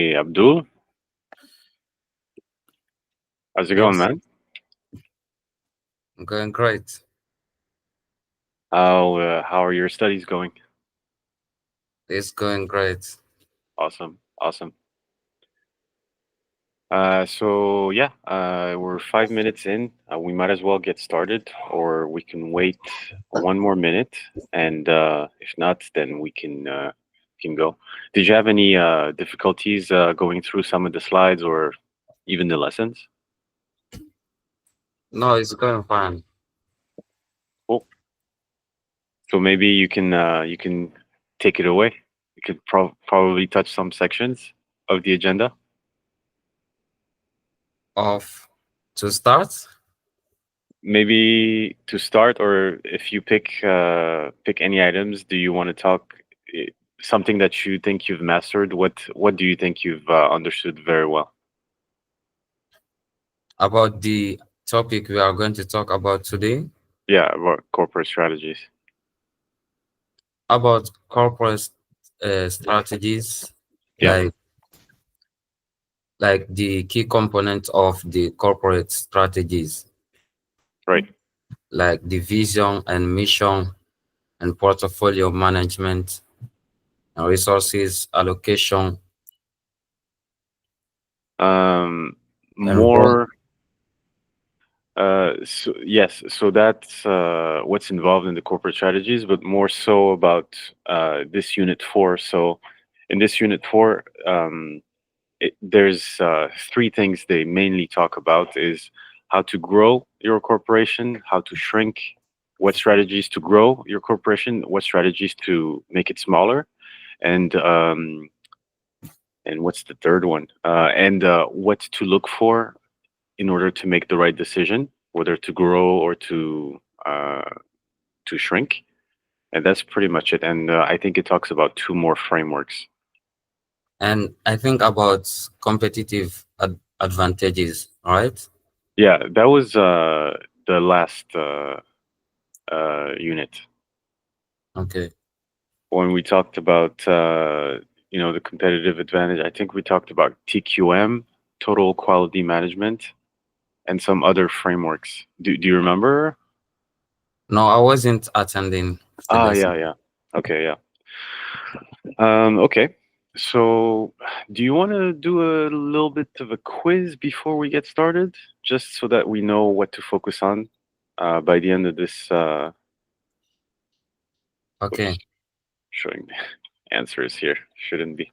Hey, Abdul, how's it going, Yes, man? I'm going great. How are your studies going? It's going great. Awesome, awesome. We're 5 minutes in. We might as well get started, or we can wait one more minute, and if not, then we can go. Did you have any difficulties going through some of the slides or even the lessons? No, it's going fine. Cool. So maybe you can take it away. You could probably touch some sections of the agenda. Off to start. Maybe to start, or if you pick any items, do you want to talk eh, something that you think you've mastered? What do you think you've understood very well? About the topic we are going to talk about today, Yeah, about corporate strategies. about corporate strategies, Yeah, like the key components of the corporate strategies, right. like the vision and mission and portfolio management and resources allocation Um, and role. more. Yes, so that's what's involved in the corporate strategies, but more so about this unit four. So in this unit four, there's three things they mainly talk about: is how to grow your corporation, how to shrink, what strategies to grow your corporation, what strategies to make it smaller, and what's the third one? And what to look for in order to make the right decision, whether to grow or uh, to shrink. And that's pretty much it. And I think it talks about two more frameworks. And I think about competitive advantages, right? Yeah, that was the last unit Okay. when we talked about the competitive advantage. I think we talked about TQM, total quality management, and some other frameworks. Do you remember? No, I wasn't attending the Ah, yeah, lesson. yeah. Okay, yeah. Okay. So, do you want to do a little bit of a quiz before we get started, just so that we know what to focus on by the end of this? Okay. Oops, showing the answers here. Shouldn't be.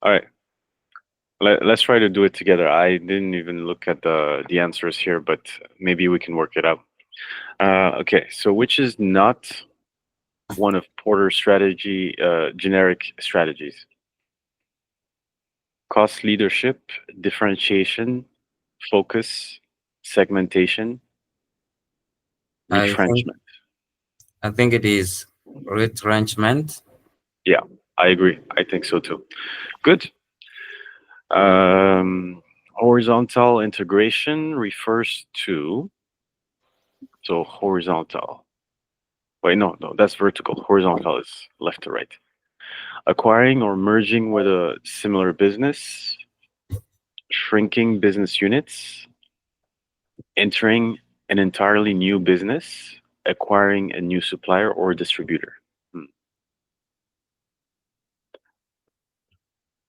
All right. Let's try to do it together. I didn't even look at the answers here, but maybe we can work it out. Okay. So, which is not one of Porter's strategy generic strategies? Cost leadership, differentiation, focus, segmentation, I think retrenchment. I think it is retrenchment. Yeah, I agree. I think so too. Good. Horizontal integration refers to, so horizontal. Wait, no, that's vertical. Horizontal is left to right. Acquiring or merging with a similar business, shrinking business units, entering an entirely new business, acquiring a new supplier or distributor.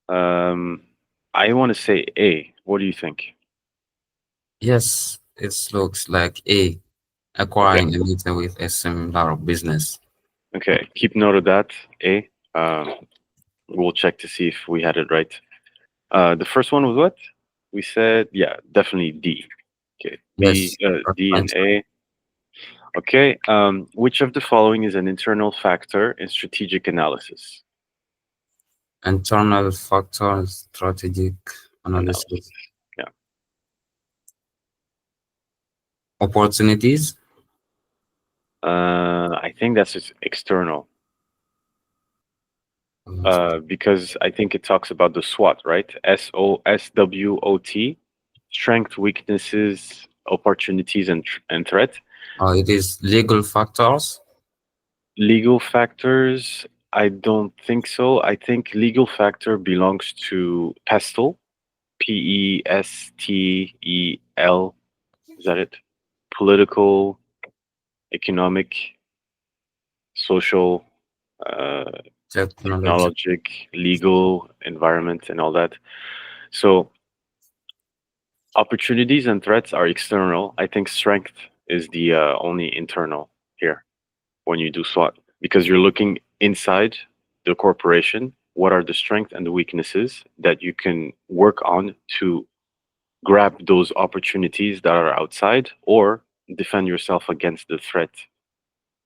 Um, I want to say A. What do you think? Yes, it looks like A, Okay. acquiring a meeting with a similar business. Okay. Keep note of that. A. We'll check to see if we had it right. The first one was what? We said, yeah, definitely D. Okay. Yes, D and retrenchment. A. Okay. Which of the following is an internal factor in strategic analysis? Internal factors, strategic Analysis. analysis, Yeah. opportunities. I think that's just external. Because I think it talks about the SWOT, right? SWOT, strength, weaknesses, opportunities, and threat. It is legal factors. Legal factors. I don't think so. I think legal factor belongs to PESTEL, PESTEL. Is that it? Political, economic, social, uh, Technology. technologic, legal, environment, and all that. So opportunities and threats are external. I think strength is the only internal here when you do SWOT, because you're looking inside the corporation. What are the strengths and the weaknesses that you can work on to grab those opportunities that are outside, or defend yourself against the threat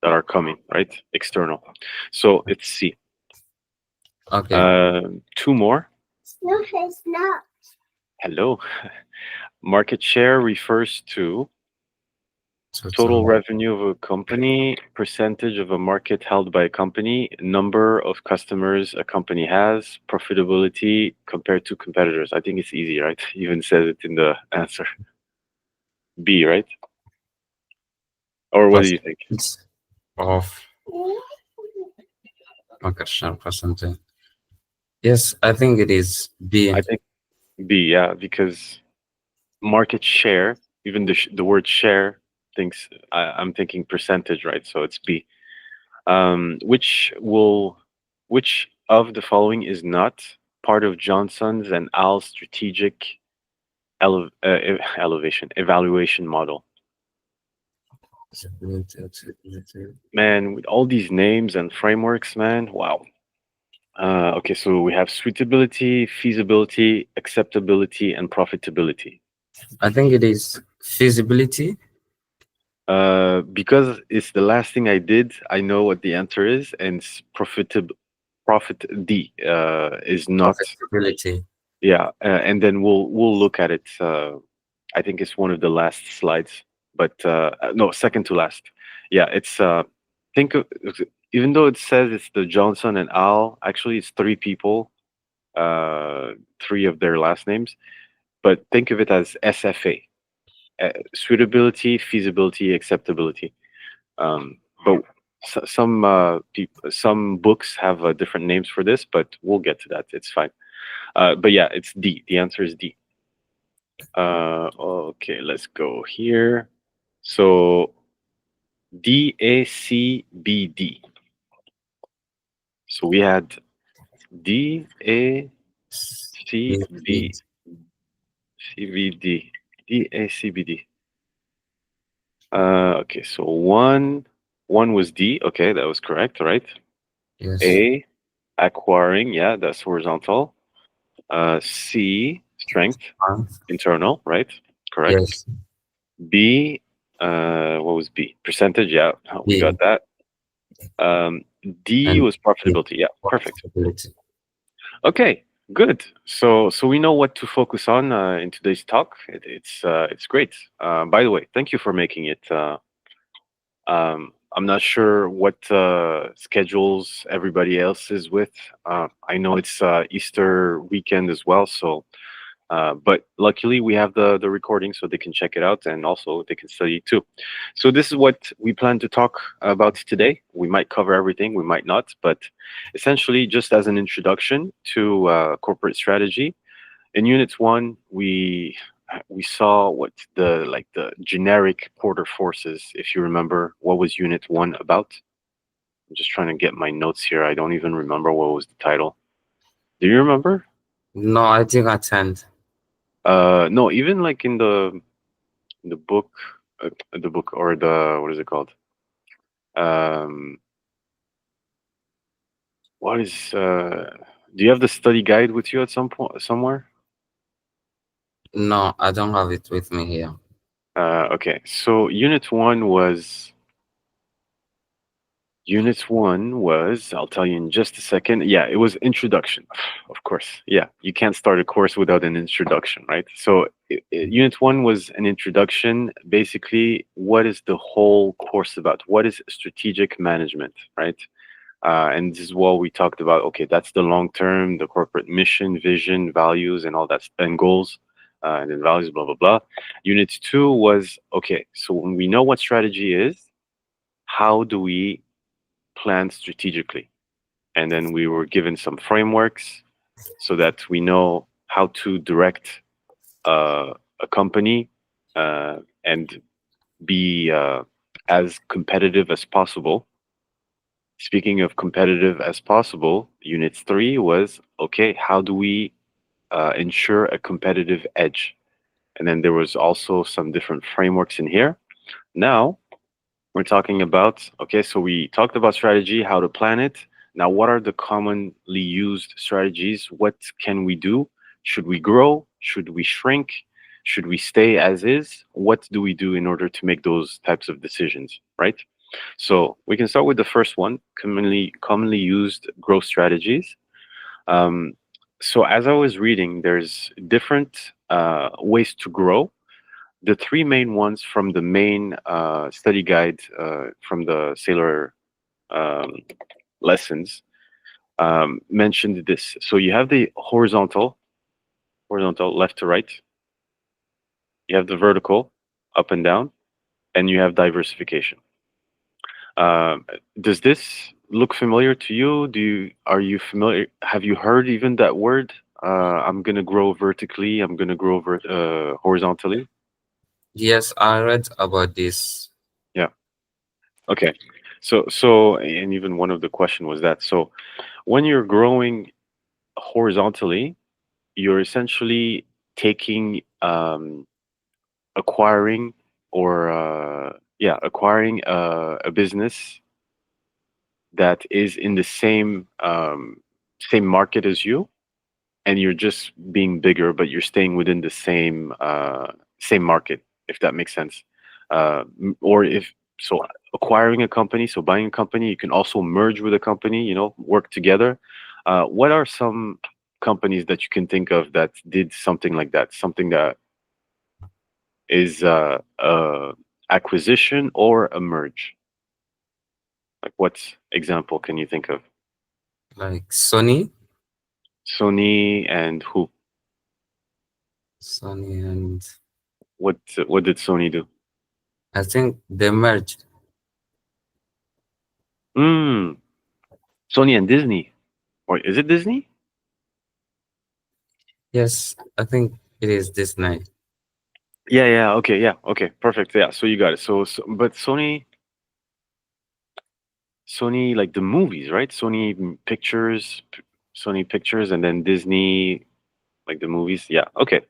that are coming, right? External. So it's C. Okay. Two more. No, it's not. Hello. Market share refers to total Total. revenue of a company, percentage of a market held by a company, number of customers a company has, profitability compared to competitors. I think it's easy, right? Even says it in the answer. B, right? Or what do you think? Percent of market share percentage. Yes, I think it is B. I think B, yeah, because market share, even the word share thinks I'm thinking percentage, right? So it's B. Which of the following is not part of Johnson's and Al's strategic elevation evaluation model? Man, with all these names and frameworks, man, wow. Okay, so we have suitability, feasibility, acceptability, and profitability. I think it is feasibility. Because it's the last thing I did, I know what the answer is, and it's profit D is not. Profitability. Yeah, and then we'll look at it. I think it's one of the last slides, but no, second to last. Yeah, it's think of, even though it says it's the Johnson and Al, actually it's three people, three of their last names, but think of it as SFA, suitability, feasibility, acceptability. But some books have different names for this, but we'll get to that. It's fine. But yeah, it's D. The answer is D. Okay, let's go here. So DACBD. So we had DACB, CBD, DACBD. Okay, so one was D. Okay, that was correct, right? Yes. A, acquiring, yeah, that's horizontal. C, strength, internal, right? Correct. Yes. B, what was B? Percentage, yeah, we got that. D And was profitability, yeah, perfect. profitability. Okay, good. So we know what to focus on in today's talk. It's great. By the way, thank you for making it. I'm not sure what schedules everybody else is with. I know it's Easter weekend as well, so but luckily we have the recording, so they can check it out, and also they can study too. So this is what we plan to talk about today. We might cover everything, we might not, but essentially just as an introduction to corporate strategy. In Unit 1, we saw what the generic Porter forces. If you remember, what was Unit 1 about? I'm just trying to get my notes here. I don't even remember what was the title. Do you remember? No, I didn't attend. No, even like in the book, or the, what is it called? What is? Do you have the study guide with you at some point somewhere? No, I don't have it with me here. Okay, so Unit 1 was. I'll tell you in just a second. Yeah, it was introduction, of course. Yeah, you can't start a course without an introduction, right? So Unit 1 was an introduction. Basically, what is the whole course about? What is strategic management, right? And this is what we talked about. Okay, that's the long term, the corporate mission, vision, values, and all that, and goals, and then values, blah, blah, blah. Unit 2 was, okay, so when we know what strategy is, how do we plan strategically? and then we were given some frameworks so that we know how to direct a company and be as competitive as possible. Speaking of competitive as possible, Unit 3 was, okay, how do we ensure a competitive edge? And then there was also some different frameworks in here. Now we're talking about, okay, so we talked about strategy, how to plan it. Now, what are the commonly used strategies? What can we do? Should we grow? Should we shrink? Should we stay as is? What do we do in order to make those types of decisions, right? So we can start with the first one, commonly used growth strategies. Um, so as I was reading, there's different ways to grow. The three main ones from the main study guide from the Sailor um, lessons mentioned this. So you have the horizontal left to right. You have the vertical, up and down, and you have diversification. Um, does this look familiar to you? Are you familiar? Have you heard even that word? I'm gonna grow vertically. I'm gonna grow horizontally. Yes, I read about this. Yeah. Okay. So, and even one of the question was that. So, when you're growing horizontally, you're essentially taking, acquiring, or acquiring a business that is in the same market as you, and you're just being bigger, but you're staying within the same market, if that makes sense. Or if so, acquiring a company, so buying a company, you can also merge with a company, work together. What are some companies that you can think of that did something like that? Something that is a acquisition or a merge? Like, what example can you think of? Like Sony, Sony and who? Sony, and What did Sony do? I think they merged. Hmm. Sony and Disney, or is it Disney? Yes, I think it is Disney. Yeah, yeah. Okay, yeah. Okay, perfect. Yeah, so you got it. But Sony, like the movies, right? Sony Pictures, and then Disney, like the movies. Yeah. Okay,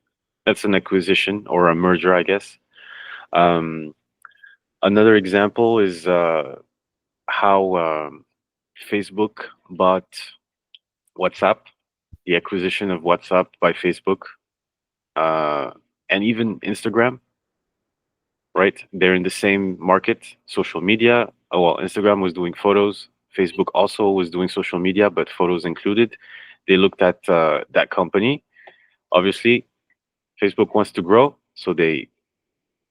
that's an acquisition or a merger, I guess. Um, Another example is how Facebook bought WhatsApp, the acquisition of WhatsApp by Facebook, uh, and even Instagram, right? They're in the same market, social media. Oh, well, Instagram was doing photos. Facebook also was doing social media, but photos included. They looked at that company. Obviously, Facebook wants to grow, so they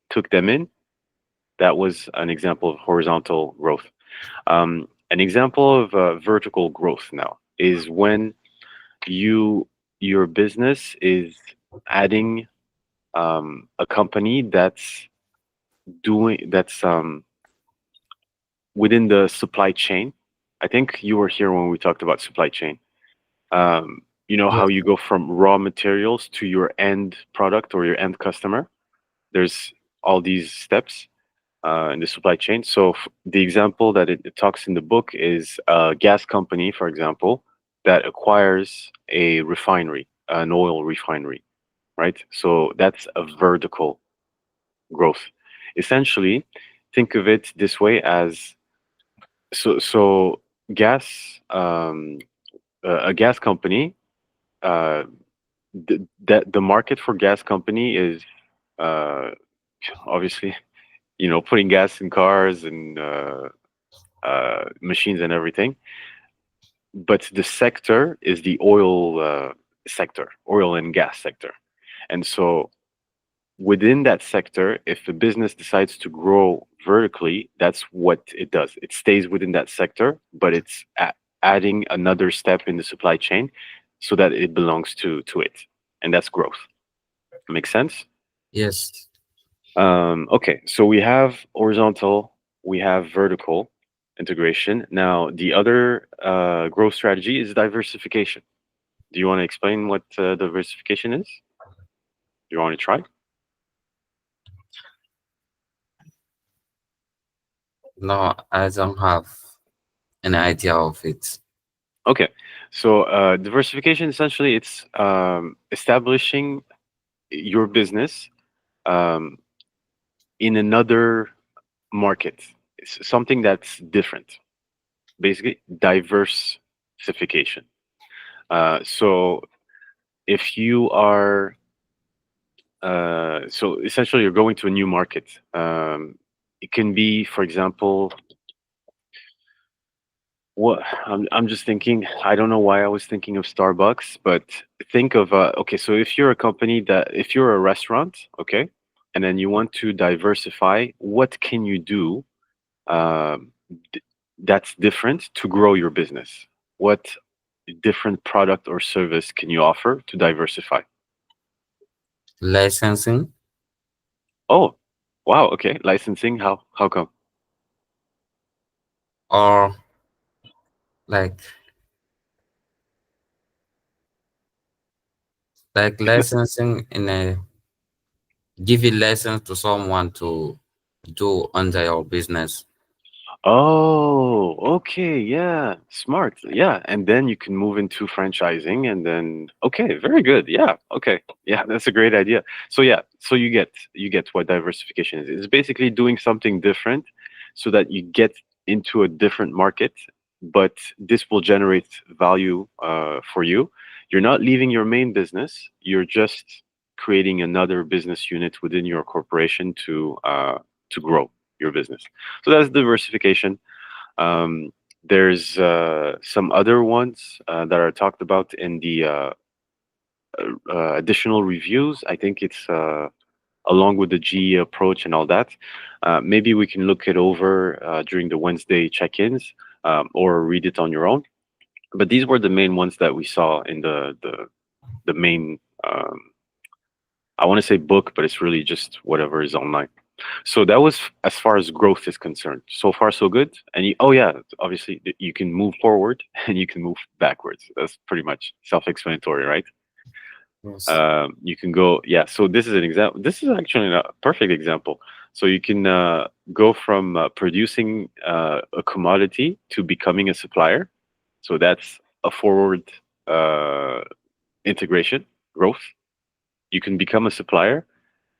took them in. That was an example of horizontal growth. An example of vertical growth now is when your business is adding a company that's within the supply chain. I think you were here when we talked about supply chain. You know how Yes, you go from raw materials to your end product or your end customer. There's all these steps in the supply chain. So the example that it talks in the book is a gas company, for example, that acquires a refinery, an oil refinery, right? So that's a vertical growth. Essentially, think of it this way as so gas a gas company that the market for gas company is uh, obviously putting gas in cars and machines and everything, but the sector is the oil sector, oil and gas sector. And so within that sector, if a business decides to grow vertically, that's what it does. It stays within that sector, but it's adding another step in the supply chain so that it belongs to it, and that's growth. Make sense? yes, Okay, so we have horizontal, we have vertical, integration. Now, the other growth strategy is diversification. Do you want to explain what diversification is? Do you want to try? No, I don't have an idea of it. Okay, so diversification essentially it's establishing your business um, in another market. It's something that's different. Basically, diversification. So if you are so essentially you're going to a new market. It can be, for example, what I'm just thinking. I don't know why I was thinking of Starbucks, but think of okay. So if you're a company if you're a restaurant, okay, and then you want to diversify, what can you do um, that's different to grow your business? What different product or service can you offer to diversify? Licensing Oh, wow. Okay, licensing. How come? or like licensing in a give a license to someone to do under your business. Oh, okay. Yeah, smart. Yeah, and then you can move into franchising, and then okay, very good. Yeah, okay. Yeah, that's a great idea. So yeah, so you get what diversification is. It's basically doing something different so that you get into a different market, but this will generate value for you. You're not leaving your main business. You're just creating another business unit within your corporation to grow your business. So that's diversification. Um, there's some other ones that are talked about in the additional reviews. I think it's along with the GE approach and all that. Maybe we can look it over during the Wednesday check-ins or read it on your own. But these were the main ones that we saw in the main. I want to say book, but it's really just whatever is online. So that was as far as growth is concerned. So far, so good. And oh yeah, obviously you can move forward and you can move backwards. That's pretty much self-explanatory, right? Yes. You can go, yeah. So this is an example. This is actually a perfect example. So you can go from producing a commodity to becoming a supplier. So that's a forward uh, integration growth. You can become a supplier.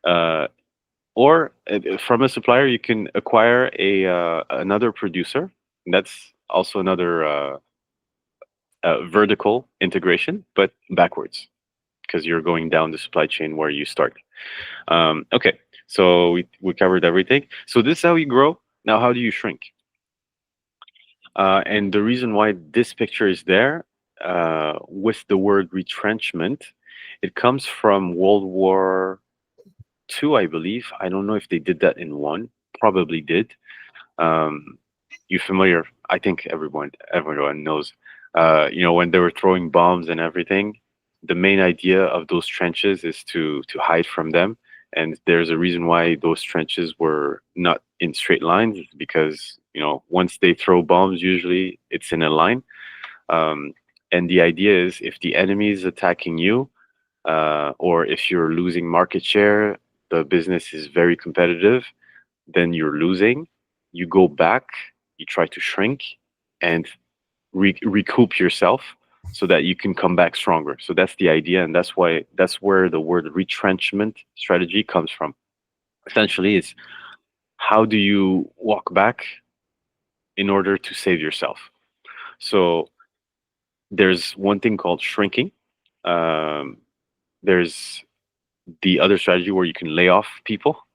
Uh, or from a supplier you can acquire a another producer. That's also another vertical integration, but backwards because you're going down the supply chain where you start. Okay, so we covered everything. So this is how you grow. Now, how do you shrink? And the reason why this picture is there with the word retrenchment, it comes from World War II, I believe. I don't know if they did that in one. Probably did. Um, you familiar? I think everyone knows. When they were throwing bombs and everything, the main idea of those trenches is to hide from them. And there's a reason why those trenches were not in straight lines, because once they throw bombs, usually it's in a line. Um, and the idea is if the enemy is attacking you, or if you're losing market share, the business is very competitive, then you're losing. You go back, you try to shrink and recoup yourself so that you can come back stronger. So that's the idea, and that's where the word retrenchment strategy comes from. Essentially, it's how do you walk back in order to save yourself. So there's one thing called shrinking. Um, there's the other strategy where you can lay off people.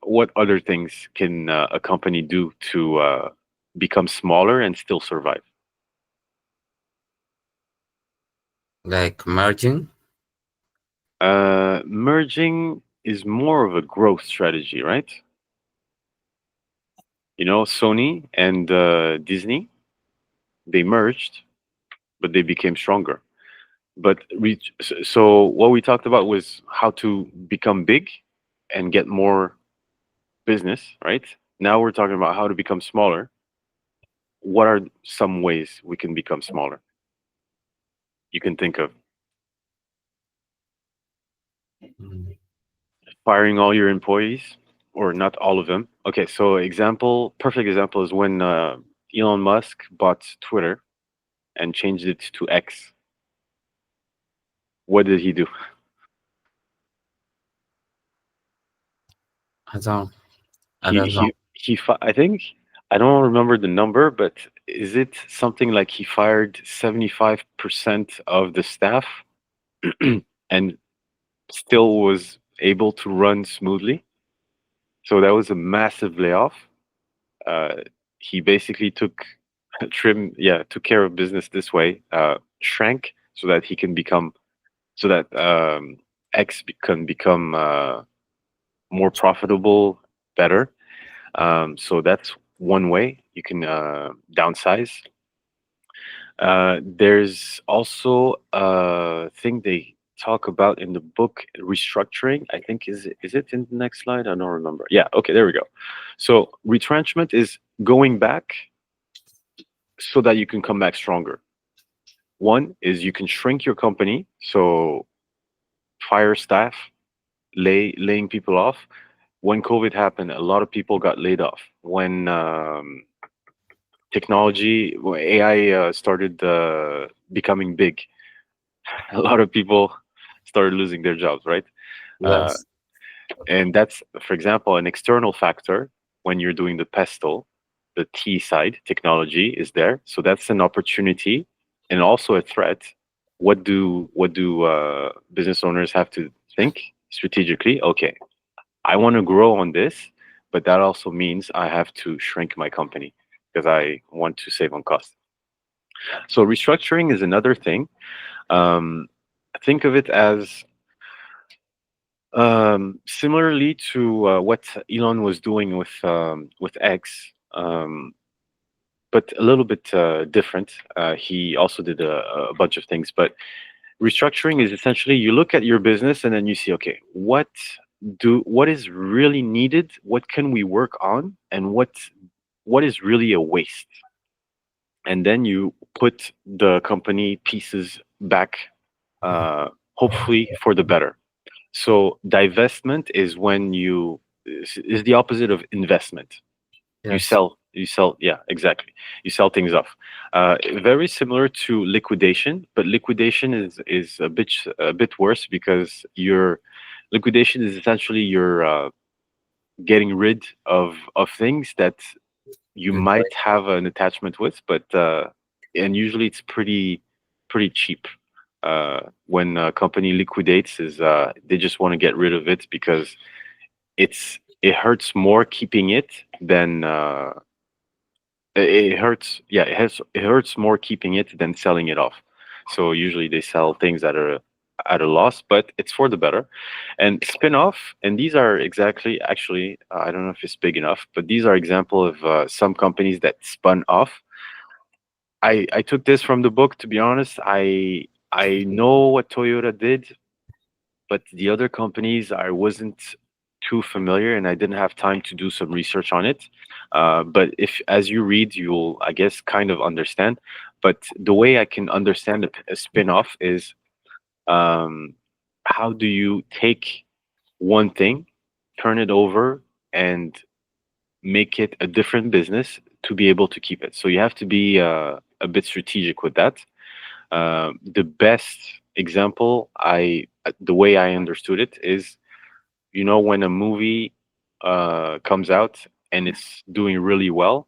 What other things can a company do to become smaller and still survive? Like merging. Merging is more of a growth strategy, right? Sony and Disney, they merged, but they became stronger. But so what we talked about was how to become big and get more business, right? Now we're talking about how to become smaller what are some ways we can become smaller? You can think of Mm. firing all your employees, or not all of them. Okay, so perfect example is when Elon Musk bought Twitter and changed it to X. What did he do? I don't. I He don't know. I think, I don't remember the number, but is it something like he fired 75% of the staff and still was able to run smoothly? So that was a massive layoff. Uh, he basically took care of business this way, shrank so that he can become, so that can become more profitable, better. So that's one way you can downsize. There's also a thing they talk about in the book, restructuring. I think is it in the next slide? I don't remember. Yeah, okay, there we go. So retrenchment is going back so that you can come back stronger. One is you can shrink your company, so fire staff, laying people off. When COVID happened, a lot of people got laid off. When when AI started becoming big, a lot of people started losing their jobs, right? Uh, Yes. and that's, for example, an external factor. When you're doing the pestle, the T side technology is there, so that's an opportunity and also a threat. What do business owners have to think strategically? Okay, I want to grow on this, but that also means I have to shrink my company because I want to save on cost. So restructuring is another thing. um, think of it as similarly to what Elon was doing with X, but a little bit different. He also did a bunch of things, but restructuring is essentially you look at your business and then you see, okay, what is really needed, what can we work on, and what is really a waste, and then you put the company pieces back, hopefully for the better. So divestment is when is the opposite of investment. Yes. You sell, yeah, exactly. You sell things off. Very similar to liquidation, but liquidation is a bit worse because your liquidation is essentially you're getting rid of things that you Good might point. have an attachment with, but and usually it's pretty cheap. When a company liquidates, is they just want to get rid of it because it hurts more keeping it than it hurts. Yeah, it hurts more keeping it than selling it off. So usually they sell things that are at a loss, but it's for the better. And spin-off, and these are exactly, actually, I don't know if it's big enough, but these are example of some companies that spun off. I took this from the book, to be honest. I know what Toyota did, but the other companies I wasn't too familiar, and I didn't have time to do some research on it. But if as you read, you'll, I guess, kind of understand. But the way I can understand a spin-off is, um, how do you take one thing, turn it over, and make it a different business to be able to keep it. So you have to be a bit strategic with that. The best example, the way I understood it is, when a movie comes out and it's doing really well,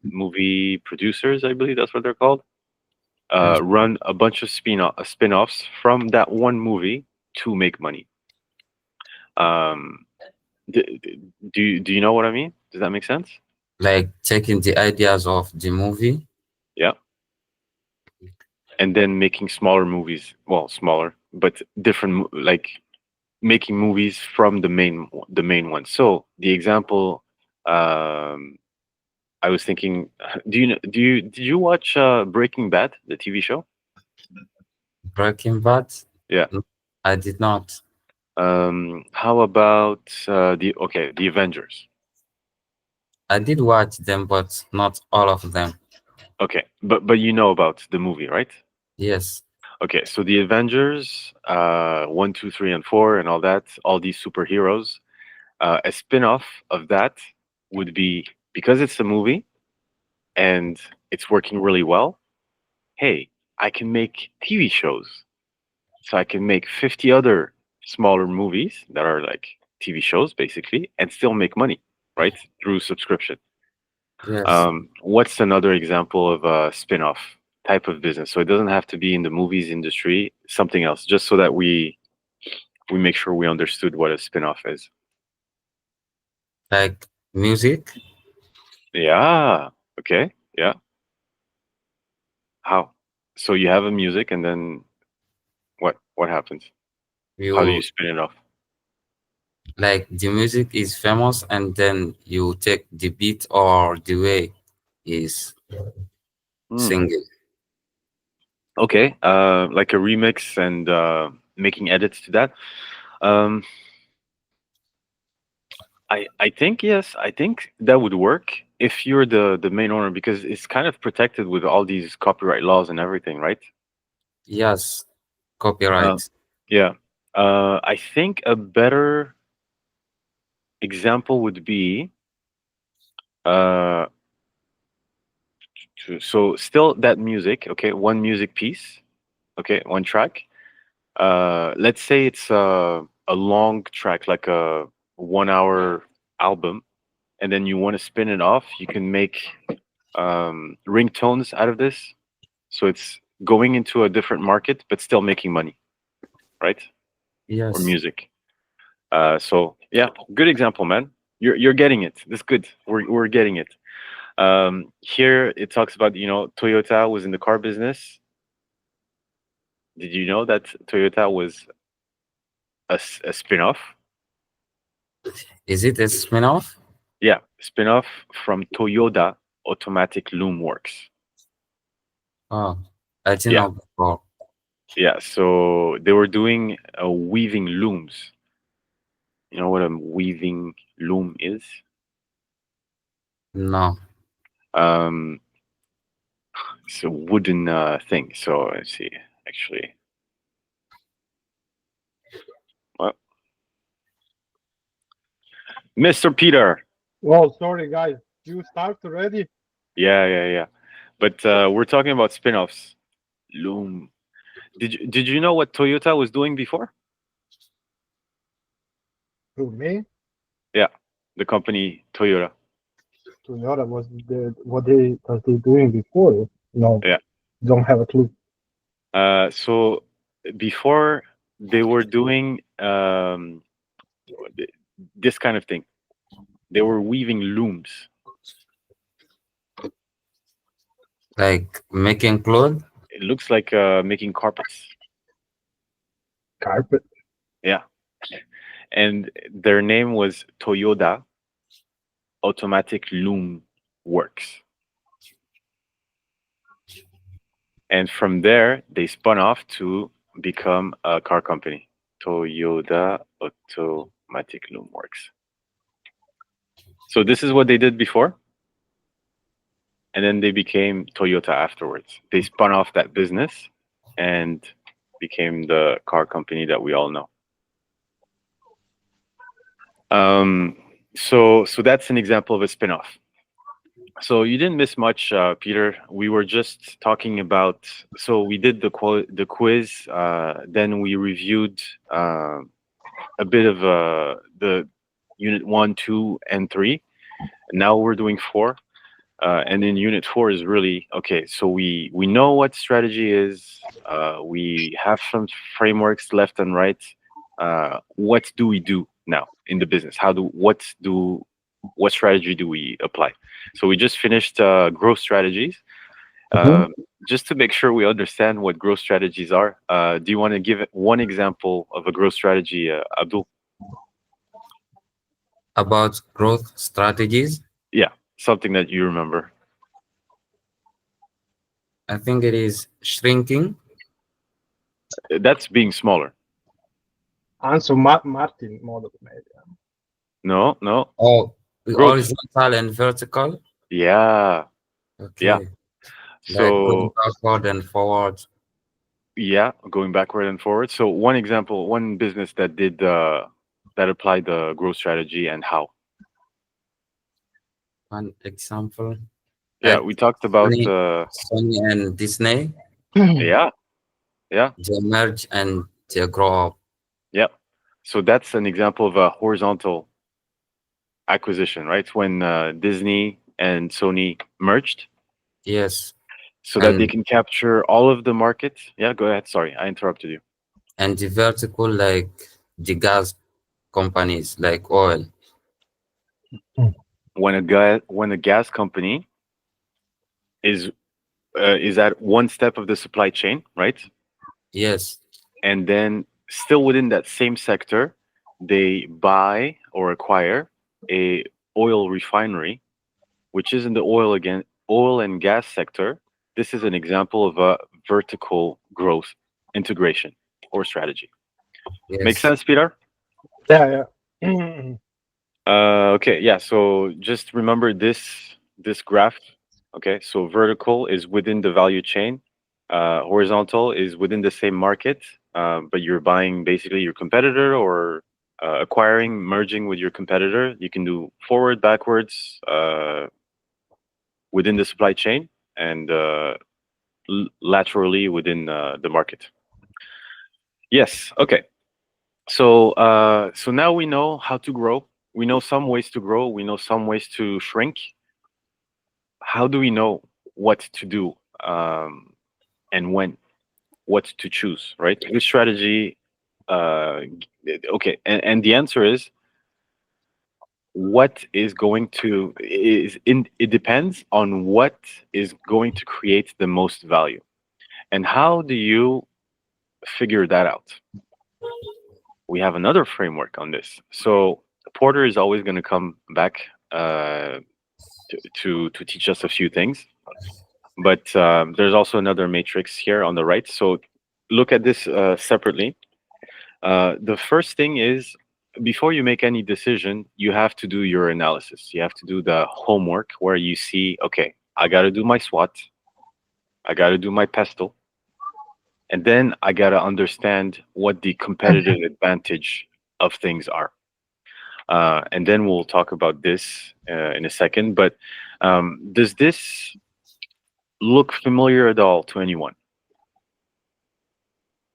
movie producers, I believe that's what they're called, Yes. run a bunch of spin-offs from that one movie to make money. Um, do you know what I mean? Does that make sense? Like taking the ideas of the movie. Yeah. And then making smaller movies, well, smaller, but different, like making movies from the main one. So the example, um, I was thinking, did you watch Breaking Bad, the TV show? Breaking Bad. Yeah. No, I did not. How about the Avengers? I did watch them, but not all of them. Okay, but you know about the movie, right? Yes. Okay, so the Avengers, 1, 2, 3, and 4, and all that, all these superheroes, a spin-off of that would be, because it's a movie and it's working really well. Hey, I can make TV shows, so I can make 50 other smaller movies that are like TV shows basically, and still make money, right? Through subscription. Yes. What's another example of a spin-off type of business? So it doesn't have to be in the movies industry, something else, just so that we make sure we understood what a spin-off is. Like music. Yeah. Okay. Yeah. How? So you have a music, and then what happens? How do you You spin it off? like the music is famous, and then you take the beat or the way is Hmm. singing. Okay. Like a remix and making edits to that. Um, I think yes. I think that would work if you're the main owner, because it's kind of protected with all these copyright laws and everything, right? Yes. Uh, Copyright. yeah. I think a better example would be uh, so still that music. Okay, one music piece. Okay, one track. Let's say it's a long track, like a 1 hour album, and then you want to spin it off. You can make ringtones out of this, so it's going into a different market, but still making money, right? Or Yes. music. So yeah, good example, man. You're getting it. That's good. We're getting it. Here it talks about, Toyota was in the car business. Did you know that Toyota was a spin-off? Is it a spin-off? Yeah, spin-off from Toyota Automatic Loom Works. Oh, I didn't Yeah, know before. yeah. So they were doing weaving looms. You know what a weaving loom is? No. Um, it's a wooden thing. So let's see. Actually, well, Mr. Peter. Well, sorry, guys. You start already? Yeah, yeah, yeah. But we're talking about spin-offs. Loom. Did you know what Toyota was doing before? To me, Yeah, the company Toyota. Toyota was what they doing before. No, Yeah. don't have a clue. So before they were doing this kind of thing. They were weaving looms. Like making clothes? It looks like making carpets. Carpet. Yeah. And their name was Toyota Automatic Loom Works. And from there, they spun off to become a car company, Toyota Automatic Loom Works. So this is what they did before, and then they became Toyota afterwards. They spun off that business and became the car company that we all know. So that's an example of a spin-off. So you didn't miss much, Peter. We were just talking about. So we did the quiz. Then we reviewed a bit of the unit 1, 2, and 3. And now we're doing 4. And in unit 4 is really okay. So we know what strategy is. We have some frameworks left and right. What do we do now in the business? What strategy do we apply? So we just finished growth strategies. Mhm. Just to make sure we understand what growth strategies are, do you want to give one example of a growth strategy, Abdul? About growth strategies? Yeah, something that you remember. I think it is shrinking. That's being smaller. Answer Martin model, maybe. No, no. Oh, Growth. Horizontal and vertical. Yeah. Okay. Yeah. Like going So backward and forward. yeah, going backward and forward. So one example, one business that did that applied the growth strategy and how. One example. Yeah, Like we talked about Sony and Disney, yeah, yeah, they merge and they grow up. yeah. So that's an example of a horizontal acquisition, right? When Disney and Sony merged, Yes. so that they And can capture all of the market. Yeah, go ahead. Sorry, I interrupted you. and the vertical, like the gas companies like oil. When a gas company is at one step of the supply chain, right? Yes. And then still within that same sector, they buy or acquire a oil refinery, which is in the oil and gas sector. This is an example of a vertical growth integration or strategy. Yes. Make sense, Peter? Yeah. Okay, yeah. So just remember this graph. Okay, so vertical is within the value chain. Horizontal is within the same market, but you're buying basically your competitor or acquiring, merging with your competitor. You can do forward, backwards, within the supply chain, and laterally within the market. Yes. Okay. So so now we know how to grow. We know some ways to grow. We know some ways to shrink. How do we know what to do and when? What to choose, right? Which strategy? Okay, and the answer is what is going to it depends on what is going to create the most value, and how do you figure that out? We have another framework on this. So Porter is always going to come back to teach us a few things, but there's also another matrix here on the right. So look at this separately. The first thing is before you make any decision, you have to do your analysis. You have to do the homework where you see, okay, I got to do my SWOT, I got to do my PESTLE, and then I got to understand what the competitive advantage of things are. And then we'll talk about this in a second. But does this look familiar at all to anyone?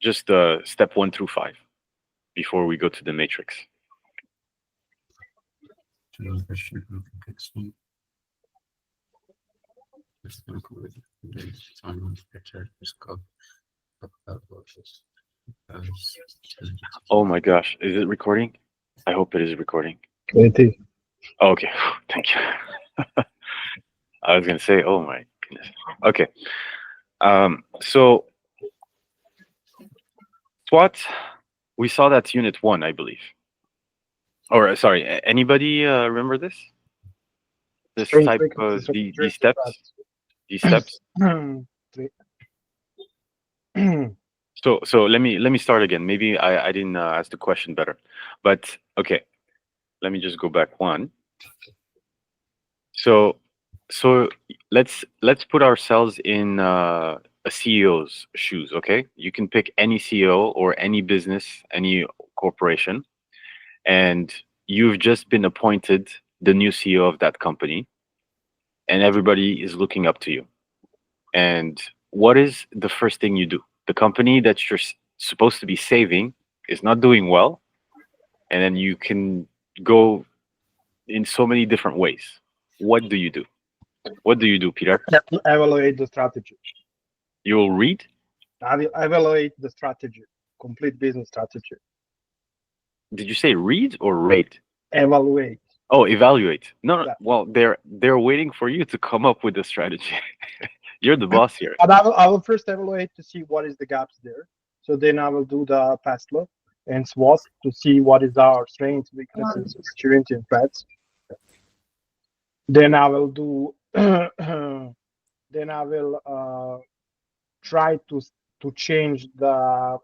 Just step 1 through 5 before we go to the matrix. Oh my gosh, is it recording? I hope it is recording. It is. Oh, okay, thank you. I was gonna say, oh my goodness. Okay, so SWOT, we saw that's unit 1, I believe. Or sorry, anybody remember this? This Strength, type of weaknesses, these opportunities, these steps. So let me start again. Maybe I didn't ask the question better, but okay, let me just go back one. So let's put ourselves in a CEO's shoes. Okay, you can pick any CEO or any business, any corporation, and you've just been appointed the new CEO of that company, and everybody is looking up to you. And what is the first thing you do? The company that you're supposed to be saving is not doing well, and then you can go in so many different ways. What do you do? What do you do, Peter? Evaluate the strategy. You will read? I will evaluate the strategy, complete business strategy. Did you say read or rate? Evaluate. Oh, evaluate. No. Yeah. Well, they're waiting for you to come up with the strategy. You're the boss here. But I will first evaluate to see what is the gaps there. So then I will do the PESTLE and SWOT to see what is our strengths, weaknesses, opportunity, and threats. Then I will do. Then I will try to change the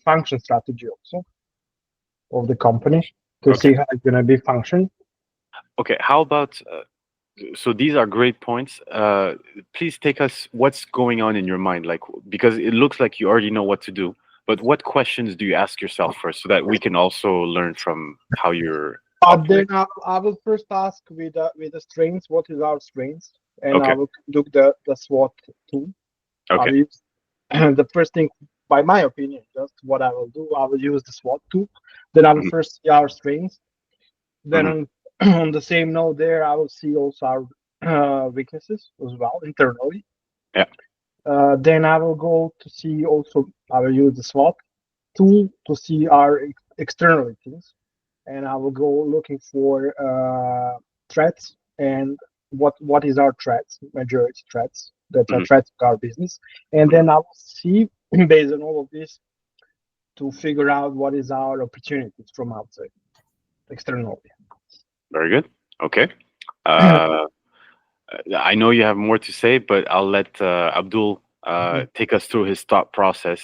function strategy also of the company to see how it's gonna be function. Okay, how about so these are great points. Please take us what's going on in your mind, like because it looks like you already know what to do. But what questions do you ask yourself first, so that we can also learn from how you're Then operating? I will first ask with the strengths, what is our strengths, and I Okay, will look the SWOT tool. I okay, will use the first thing, by my opinion, just what I will do. I will use the SWOT tool. Then I will mhm, first see our strengths. Then mhm, on, on the same note, there I will see also our weaknesses as well internally. yeah, Then I will go to see also. I will use the SWOT tool to see our externalities, and I will go looking for threats and what is our threats, majority threats that are mhm, threats to our business, and mhm. then I will see based on all of this to figure out what is our opportunities from outside, externally. Very good. Okay. Uh, I know you have more to say, but I'll let Abdul take us through his thought process.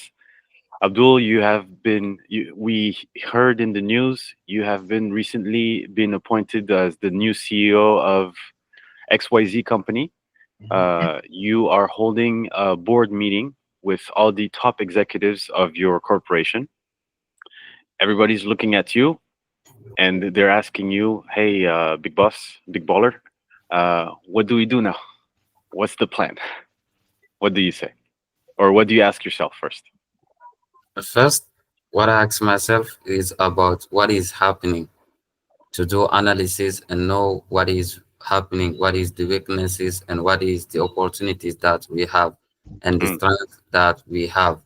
Abdul, we heard in the news, you have been recently been appointed as the new CEO of XYZ company. You are holding a board meeting with all the top executives of your corporation. Everybody's looking at you and they're asking you, hey, big boss, big baller, what do we do now? What's the plan? What do you say? Or what do you ask yourself first? First, what I ask myself is about what is happening, to do analysis and know what is happening, what is the weaknesses and what is the opportunities that we have and the Mm, strength that we have.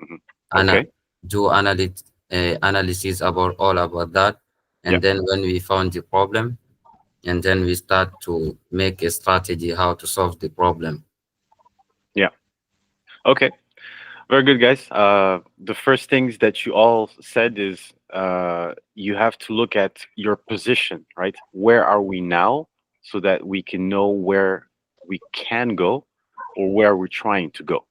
mhm. And Okay. do analysis about all about that. Yeah. And then when we found the problem, and then we start to make a strategy how to solve the problem. Yeah. Okay. Very good, guys. The first things that you all said is you have to look at your position, right? Where are we now, so that we can know where we can go or where we're trying to go.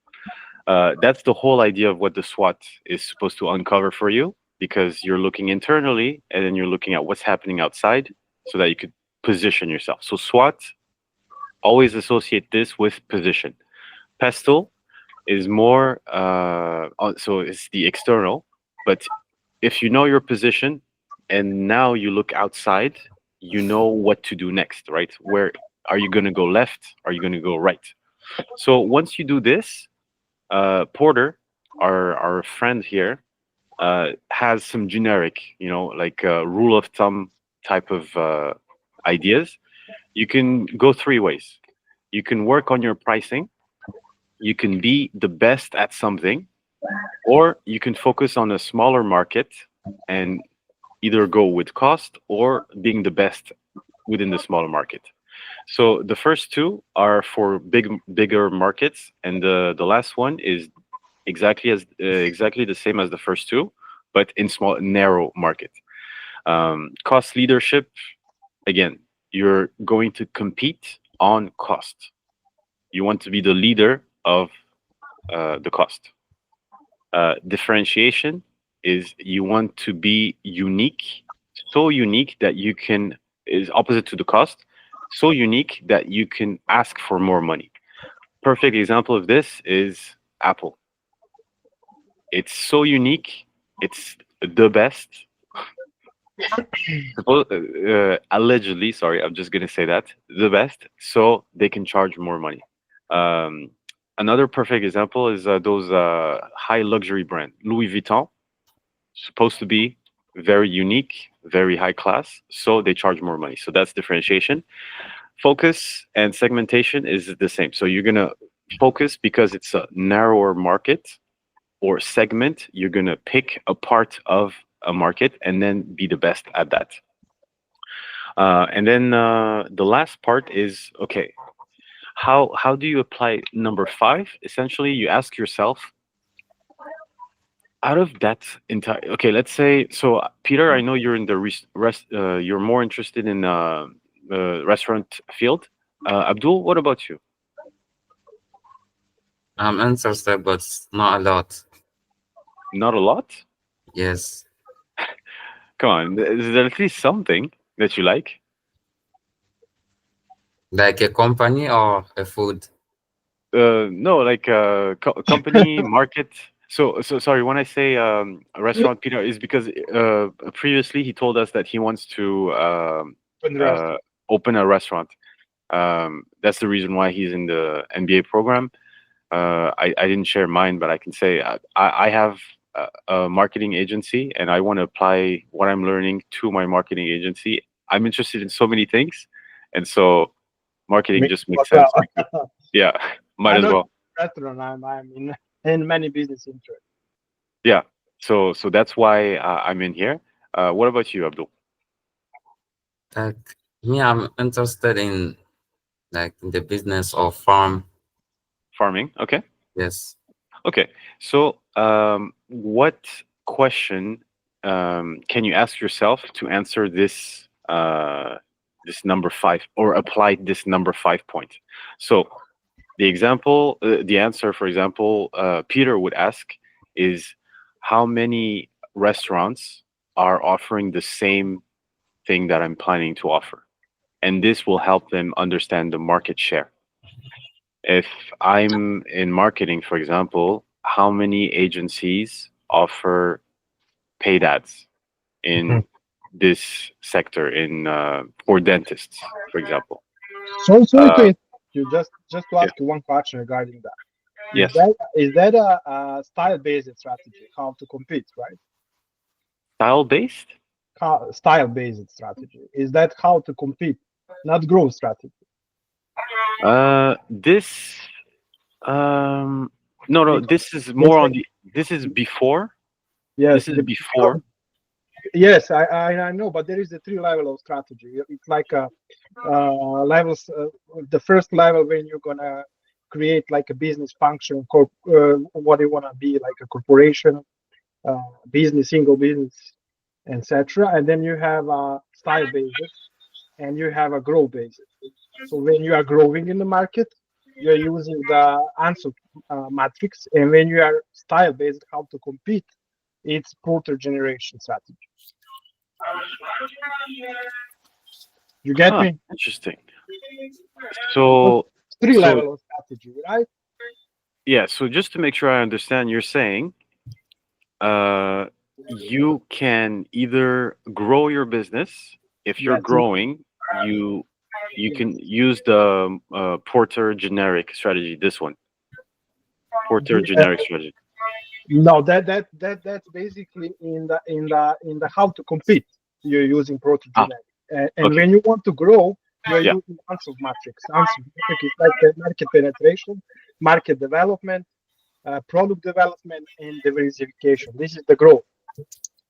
That's the whole idea of what the SWOT is supposed to uncover for you, because you're looking internally and then you're looking at what's happening outside, so that you could position yourself. So SWOT, always associate this with position. Pestle is more so it's the external, but if you know your position and now you look outside, you know what to do next, right? Where are you going to go? Left? Are you going to go right? So once you do this, Porter, our friend here, has some generic, like rule of thumb type of ideas. You can go three ways. You can work on your pricing, you can be the best at something, or you can focus on a smaller market and either go with cost or being the best within the smaller market. So the first two are for bigger markets, and the last one is exactly the same as the first two, but in small narrow market. Cost leadership, again, you're going to compete on cost. You want to be the leader of the cost. Differentiation is you want to be unique, so unique that you can, is opposite to the cost, so unique that you can ask for more money. Perfect example of this is Apple. It's so unique, it's the best. Allegedly, sorry, I'm just gonna say that, the best, so they can charge more money. Um, Another perfect example is those high luxury brand, Louis Vuitton, supposed to be very unique, very high class, so they charge more money. So that's differentiation. Focus and segmentation is the same. So you're gonna focus because it's a narrower market, or segment. You're gonna pick a part of a market and then be the best at that. And then the last part is, okay, how do you apply number five? Essentially, you ask yourself, out of that entire, okay, let's say, so Peter, I know you're in the you're more interested in restaurant field. Abdul, what about you? I'm interested, but not a lot. Not a lot. Yes. Come on, is there at least something that you like? Like a company or a food? No, like company, market. So sorry. When I say a restaurant, Peter, is because previously he told us that he wants to Open the restaurant. open a restaurant. That's the reason why he's in the MBA program. I didn't share mine, but I can say I have a marketing agency, and I want to apply what I'm learning to my marketing agency. I'm interested in so many things, and so marketing Me just as makes sense. well. Yeah, might I'm as not well. restaurant. I'm in many business interests. Yeah. So that's why I'm in here. What about you, Abdul? Like me, I'm interested in like in the business of farm. Farming. Okay. Yes. Okay. So what question can you ask yourself to answer this number 5 or apply this number 5 point? So the answer, for example, Peter would ask is how many restaurants are offering the same thing that I'm planning to offer? And this will help them understand the market share. If I'm in marketing, for example, how many agencies offer paid ads in this sector in for dentists, for example? So sorry to Uh, interrupt you. Just to yeah. ask you one question regarding that. Yes. Is that a style-based strategy? How to compete, right? Style based? Style-based strategy. Is that how to compete, not growth strategy? This no, no. Because This is let's more say on the. This is before. yes, This is before. yes, I know, but there is a three level of strategy. It's like levels. The first level when you're gonna create like a business function, what you wanna be like a corporation, business, single business, etc. And then you have a style basis and you have a grow basis. So when you are growing in the market, you're using the answer matrix, and when you are style based, how to compete, it's porter generation strategy. You get Huh. me? Interesting. So So three so level of strategy, right? yeah. So just to make sure I understand, you're saying uh, you can either grow your business. If you're Yes. growing, you can use the Porter generic strategy. This one, Porter generic strategy. No, that's basically in the how to compete. You're using porter Ah, generic, and okay. when you want to grow, you're Yeah. using answer matrix. Answer matrix is like market penetration, market development, product development, and diversification. This is the growth.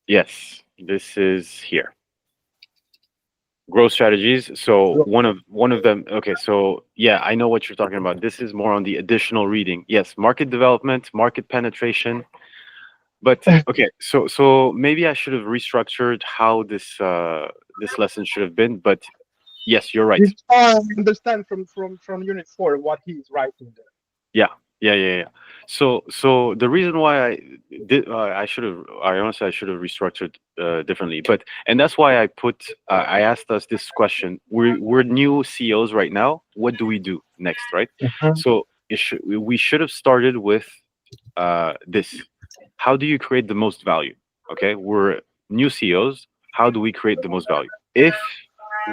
Yes. This is here. Growth strategies. So one of them. Okay. So yeah, I know what you're talking about. This is more on the additional reading. Yes, market development, market penetration. But okay, so maybe I should have restructured how this lesson should have been. But yes, you're right. I understand from unit 4 what he's writing there. Yeah, yeah. So the reason why I did I honestly I should have restructured differently. But and that's why I asked us this question. We're new CEOs right now. What do we do next, right? So we should have started with this. How do you create the most value? Okay, we're new CEOs. How do we create the most value? If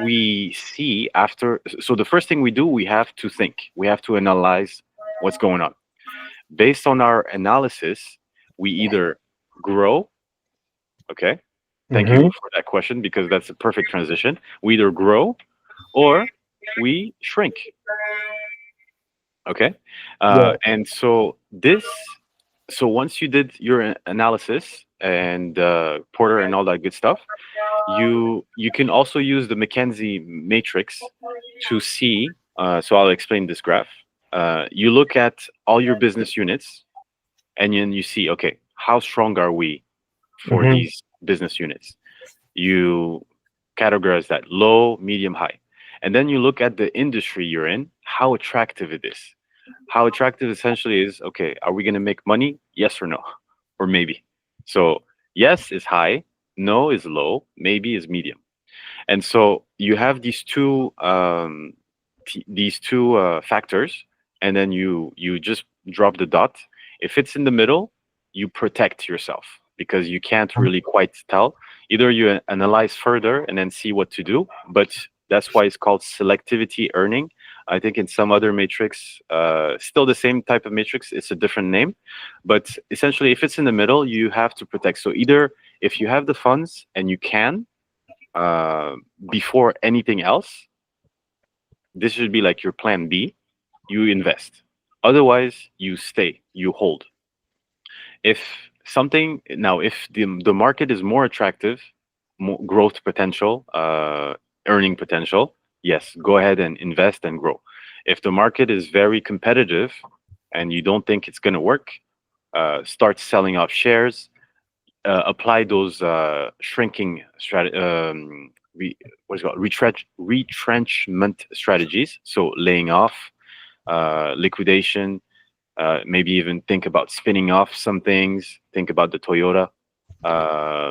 we see after, so the first thing we do, we have to think, we have to analyze what's going on. Based on our analysis, we either grow, okay, thank you for that question because that's a perfect transition. We either grow or we shrink, okay? Yeah. And so so once you did your analysis and Porter and all that good stuff, you can also use the McKenzie matrix to see. So I'll explain this graph. You look at all your business units, and then you see, okay, how strong are we for these business units? You categorize that low, medium, high, and then you look at the industry you're in, how attractive it is. How attractive essentially is, okay, are we going to make money? Yes or no, or maybe. So yes is high, no is low, maybe is medium. And so you have these two these two factors, and then you just drop the dot. If it's in the middle, you protect yourself because you can't really quite tell. Either you analyze further and then see what to do, but that's why it's called selectivity earning. I think in some other matrix, still the same type of matrix, it's a different name. But essentially, if it's in the middle, you have to protect. So either if you have the funds and you can, before anything else, this should be like your plan B, you invest. Otherwise, you stay, you hold. If something now, if the market is more attractive, more growth potential, earning potential, yes, go ahead and invest and grow. If the market is very competitive and you don't think it's going to work, start selling off shares, apply those shrinking what is it called? Retrenchment strategies. So laying off, liquidation, maybe even think about spinning off some things. Think about the Toyota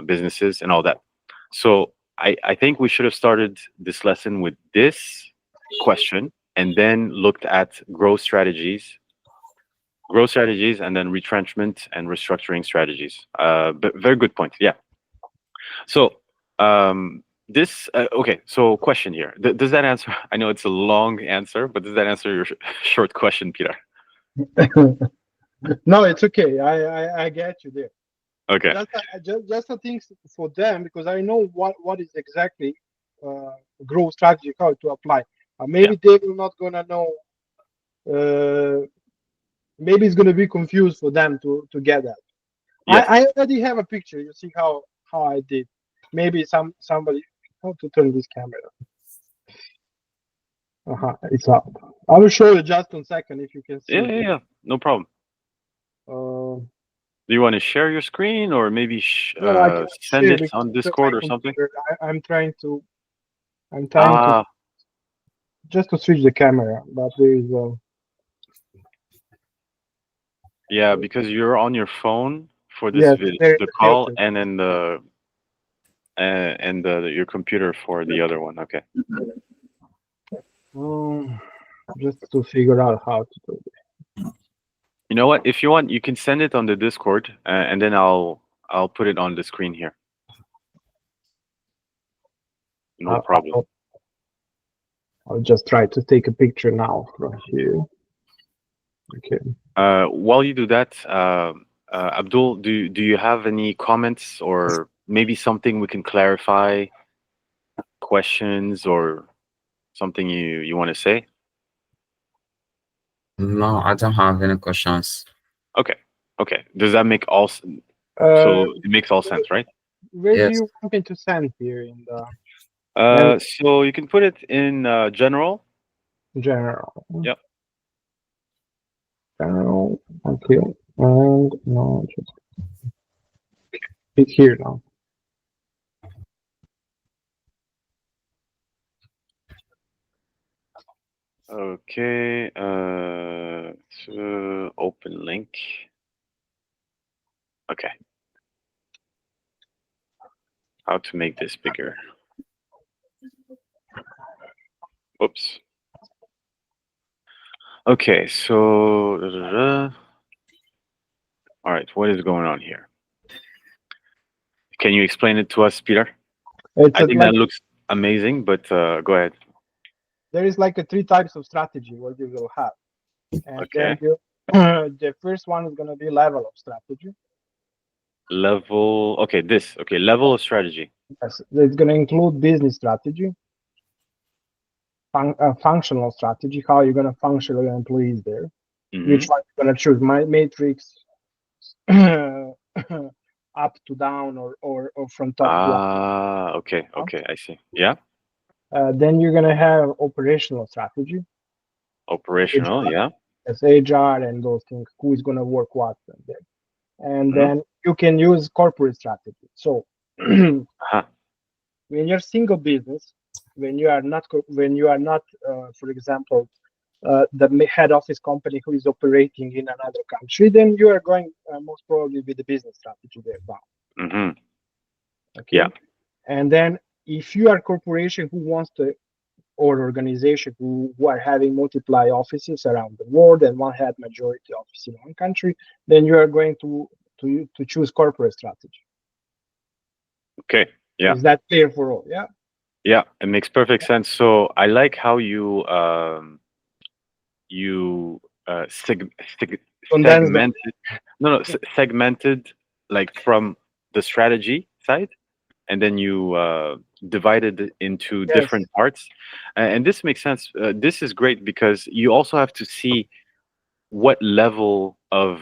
businesses and all that. So I think we should have started this lesson with this question and then looked at growth strategies, and then retrenchment and restructuring strategies. But very good point. Yeah. So this okay. So question here. Does that answer? I know it's a long answer, but does that answer your short question, Peter? No, it's okay. I get you there. Okay. Just a thing for them, because I know what is exactly growth strategy, how to apply. Maybe they will not gonna know. Maybe it's gonna be confused for them to get that. Yes. I already have a picture. You see how I did. Maybe somebody. How to turn this camera? It's up. I will show you just one second if you can see. Yeah. No problem. Do you want to share your screen or maybe send it on Discord or something? I'm trying to just to switch the camera, but there is yeah, because you're on your phone for this video, the call, and then your computer for the other one. Okay. Just to figure out how to do it. You know what? If you want, you can send it on the Discord, and then I'll put it on the screen here. No problem. I'll just try to take a picture now from here. Okay. While you do that, Abdul, do you have any comments or maybe something we can clarify, questions or something you want to say? No, I don't have any questions. Okay. Does that make all? So it makes all sense, right? Where do you want me to send here in the? So you can put it in general. General. Yep. General. Okay. And no, just it's here now. Okay. So open link. Okay. How to make this bigger? Whoops. Okay, so all right, what is going on here? Can you explain it to us, Peter? I think that looks amazing, but go ahead. There is like 3 types of strategy what you will have. And okay. Then the first one is going to be level of strategy. Level. Okay, this. Okay, level of strategy. Yes, it's going to include business strategy, functional strategy, how you're going to function with your employees there. Mm-hmm. Which one you're going to choose? My matrix, up to down or from top to down. Okay, I see. Yeah. Then you're going to have operational strategy. Operational, HR, yeah. As HR and those things, who is going to work what there. And then you can use corporate strategy. So when you're single business, when you are not, for example, the head office company who is operating in another country, then you are going most probably with the business strategy there now. Mm-hmm. Okay. Yeah. And then if you are a corporation who wants to or organization who are having multiply offices around the world and one had majority office in one country, then you are going to choose corporate strategy. Okay. Yeah. Is that clear for all? Yeah. Yeah, it makes perfect sense. So I like how you Condense them. segmented segmented like from the strategy side, and then you divided it into Yes. different parts. And this makes sense. This is great because you also have to see what level of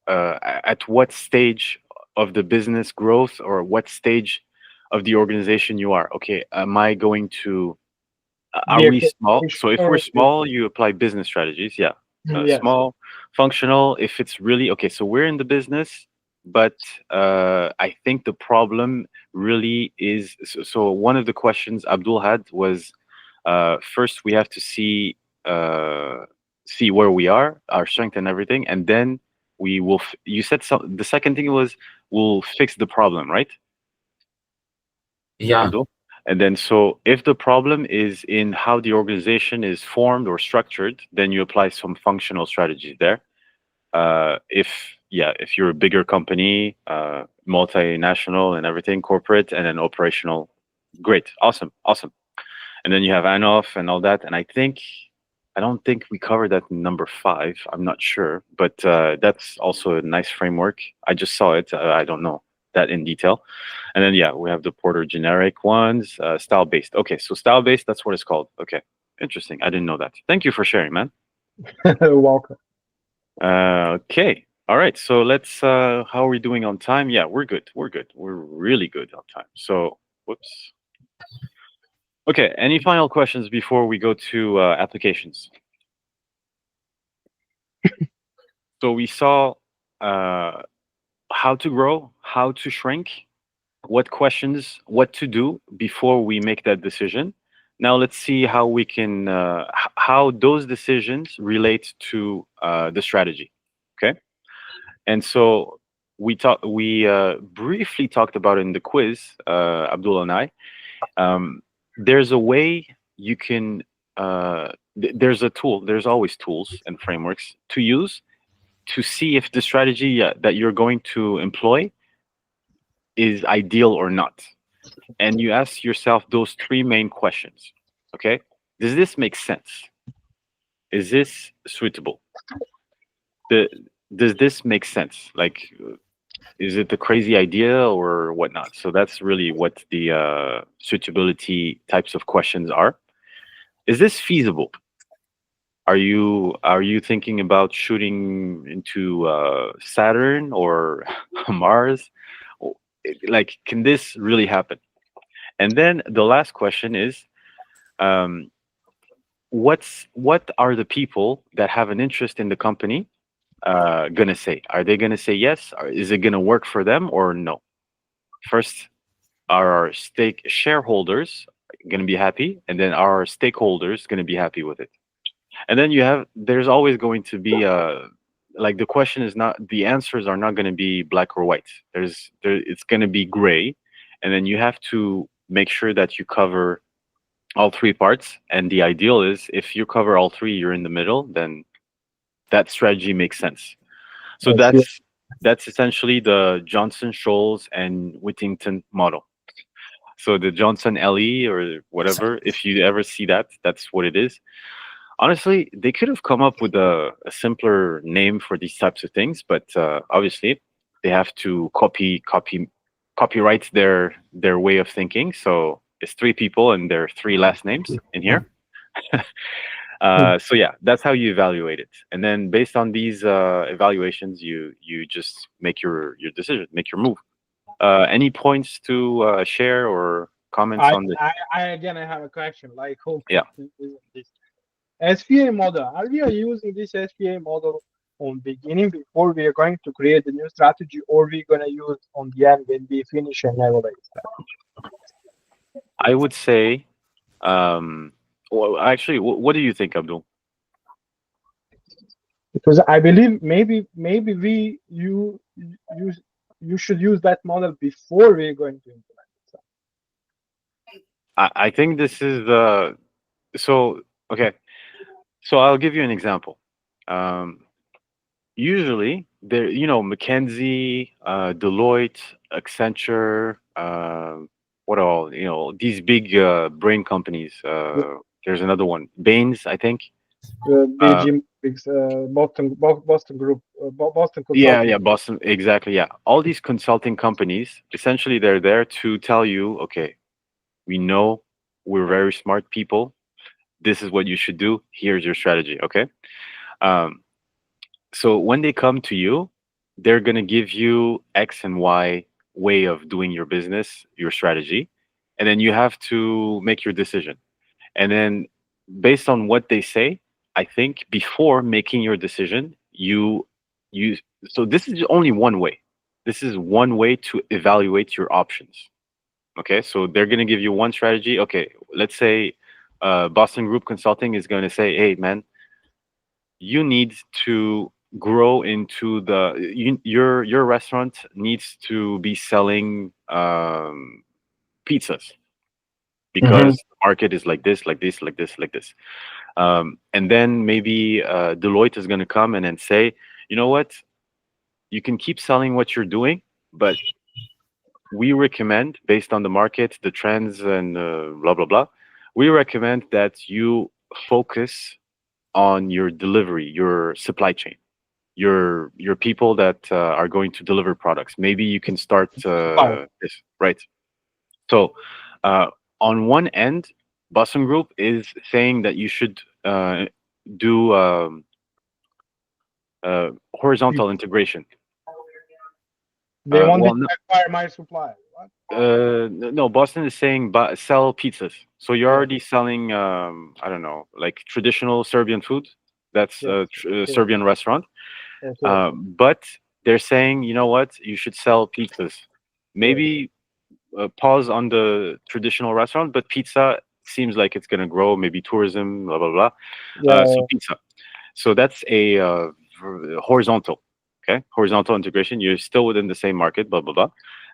at what stage of the business growth or what stage of the organization you are. Okay, am I going to are Be a we small? So if we're corporation. small, you apply business strategies. Yeah. Yes. Small, functional. If it's really okay, so we're in the business, but I think the problem really is. So one of the questions Abdul had was, first we have to see where we are, our strength and everything, and then we will. You said some. The second thing was we'll fix the problem, right? Yeah. Abdul? And then, so if the problem is in how the organization is formed or structured, then you apply some functional strategies there. If you're a bigger company, multinational and everything, corporate, and then operational, great, awesome. And then you have ANOF and all that. And I don't think we covered that in number 5. I'm not sure, but that's also a nice framework. I just saw it. I don't know that in detail. And then, yeah, we have the Porter generic ones, style-based. Okay, so style-based, that's what it's called. Okay, interesting. I didn't know that. Thank you for sharing, man. Welcome. Okay, all right. So let's, how are we doing on time? Yeah, we're good. We're really good on time. So, whoops. Okay, any final questions before we go to applications? So we saw how to grow, how to shrink, what questions, what to do before we make that decision. Now let's see how we can how those decisions relate to the strategy. Okay, and so we briefly talked about it in the quiz, Abdul and I. There's a way you can. There's a tool. There's always tools and frameworks to use to see if the strategy that you're going to employ is ideal or not. And you ask yourself those 3 main questions. Okay, does this make sense? Is this suitable? Does this make sense? Like, is it a crazy idea or whatnot? So that's really what the suitability types of questions are. Is this feasible? Are you thinking about shooting into Saturn or Mars? Like, can this really happen? And then the last question is, what are the people that have an interest in the company gonna say? Are they gonna say yes? Or is it gonna work for them or no? First, are our shareholders gonna be happy, and then are our stakeholders gonna be happy with it? And then there's always going to be like, the question is not, the answers are not going to be black or white. It's going to be gray, and then you have to make sure that you cover all 3 parts. And the ideal is if you cover all 3, you're in the middle, then that strategy makes sense. So that's essentially the Johnson, Scholes, and Whittington model. So the Johnson LE or whatever, if you ever see that, that's what it is. Honestly, they could have come up with a simpler name for these types of things, but obviously they have to copyright their way of thinking. So it's 3 people and their 3 last names in here. So yeah, that's how you evaluate it, and then based on these evaluations, you just make your decision, make your move. Any points to share or comments on this? I have a question. Like, who Yeah. this SPA model? Are we using this SPA model on beginning before we are going to create a new strategy, or we gonna use on the end when we finish and evaluate strategy? I would say, well, actually, what do you think, Abdul? Because I believe maybe you should use that model before we're going to implement it. I think this is so okay. So I'll give you an example. Um, Usually, there, McKinsey, Deloitte, Accenture, what all, these big brain companies. There's another one, Baines, I think. Uh, BG, Boston Group, Boston yeah, Consulting. yeah, Boston, exactly, yeah. All these consulting companies, essentially, they're there to tell you, okay, we know we're very smart people. This is what you should do. Here's your strategy, okay? Um, So when they come to you, they're going to give you X and Y way of doing your business, your strategy, and then you have to make your decision. And then based on what they say, I think before making your decision, you so this is only one way. This is one way to evaluate your options. Okay? So they're going to give you one strategy. Okay, let's say Boston Group Consulting is going to say, "Hey man, you need to grow into your restaurant needs to be selling pizzas because the market is like this, like this, like this, like this." And then maybe Deloitte is going to come and then say, you know what, you can keep selling what you're doing, but we recommend, based on the market, the trends, and blah blah blah, we recommend that you focus on your delivery, your supply chain, your people that are going to deliver products. Maybe you can start Supplier. this, right? So uh, on one end, Boston Group is saying that you should do horizontal integration. They want Well, to acquire my supplier. What? no, Boston is saying sell pizzas. So you're Yes, already selling, I don't know, like traditional Serbian food. That's yes, a yes. Serbian restaurant. Okay. But they're saying, you know what, you should sell pizzas. Yes. Maybe pause on the traditional restaurant, but pizza seems like it's going to grow. Maybe tourism, blah blah blah. So Yeah. pizza. So that's a horizontal. Okay, horizontal integration. You're still within the same market. Blah blah blah.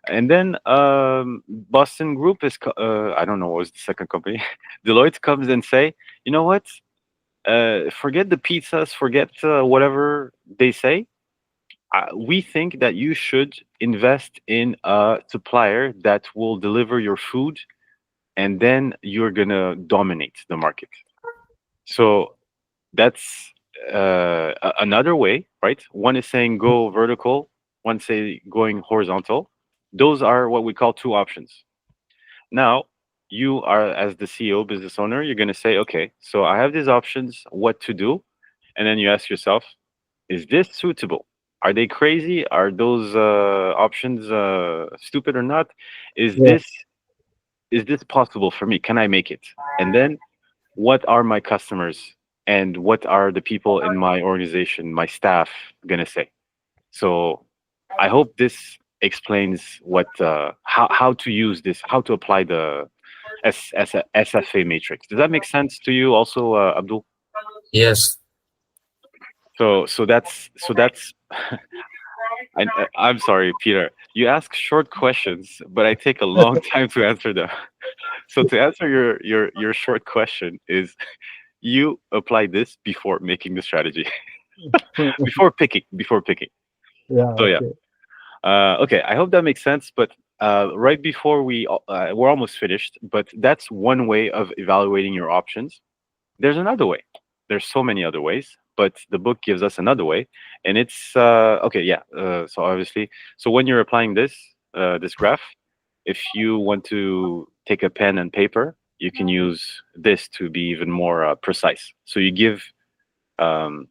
And then Boston Group is. I don't know what was the second company. Deloitte comes and say, you know what? Forget the pizzas. Forget whatever they say. We think that you should invest in a supplier that will deliver your food, and then you're gonna dominate the market. So that's another way, right? One is saying go vertical, one say going horizontal. Those are what we call two options. Now, you are, as the CEO, business owner, you're gonna say, okay, so I have these options, what to do, and then you ask yourself, is this suitable? Are they crazy? Are those options stupid or not? Is Yeah. this is this possible for me? Can I make it? And then what are my customers and what are the people in my organization, my staff, gonna say? So I hope this explains what how to use this, how to apply the SFA matrix. Does that make sense to you also, Abdul? Yes. So that's I'm sorry, Peter. You ask short questions, but I take a long time to answer them. So to answer your short question is you apply this before making the strategy, before picking. Yeah. So yeah, Okay. okay. I hope that makes sense. But right before we're almost finished. But that's one way of evaluating your options. There's another way. There's so many other ways, but the book gives us another way, and it's okay. Yeah. So obviously, so when you're applying this graph, if you want to take a pen and paper, you can use this to be even more precise. So you give um,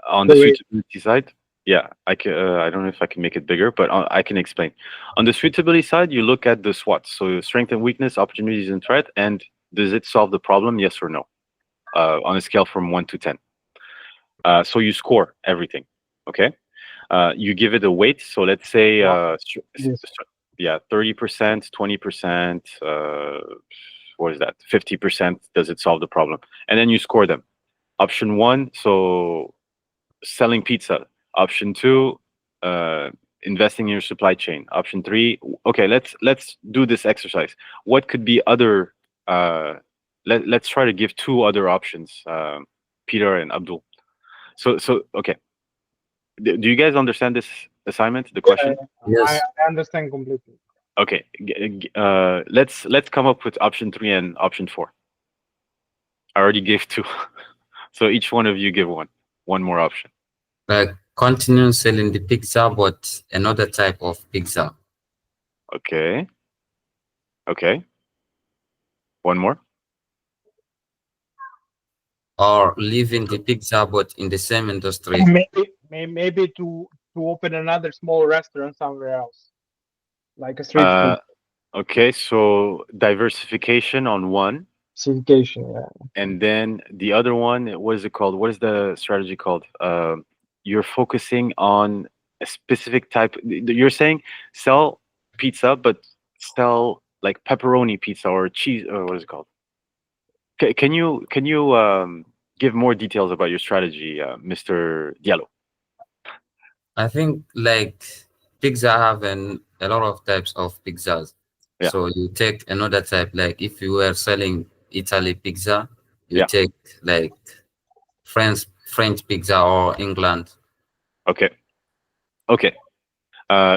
on the The way. suitability side. Yeah, I don't know if I can make it bigger, but I can explain. On the suitability side, you look at the SWOT, so strength and weakness, opportunities and threat, and does it solve the problem? Yes or no? On a scale from 1 to 10. So you score everything. Okay. You give it a weight. So let's say, Yes. yeah, 30%, 20%. What is that? 50%. Does it solve the problem? And then you score them. Option one, so selling pizza. Option two, uh, investing in your supply chain. Option three, okay, let's do this exercise. What could be other let's try to give two other options, Peter and Abdul. So okay. Do you guys understand this assignment? The question. Yes. I understand completely. Okay. Let's come up with option 3 and option 4. I already gave 2, so each one of you give one more option. Like continue selling the pizza, but another type of pizza. Okay. Okay. One more. Or leaving the pizza, but in the same industry. Maybe to open another small restaurant somewhere else, like a street food Okay, so diversification on one, certification. Yeah. and then the other one, what is it called? What is the strategy called? You're focusing on a specific type. You're saying sell pizza, but sell like pepperoni pizza or cheese. What is it called? Can you give more details about your strategy, Mr. Diallo? I think like pizza have a lot of types of pizzas. Yeah. So you take another type, like if you were selling Italy pizza, you Yeah. take like French pizza or England. Okay. Okay.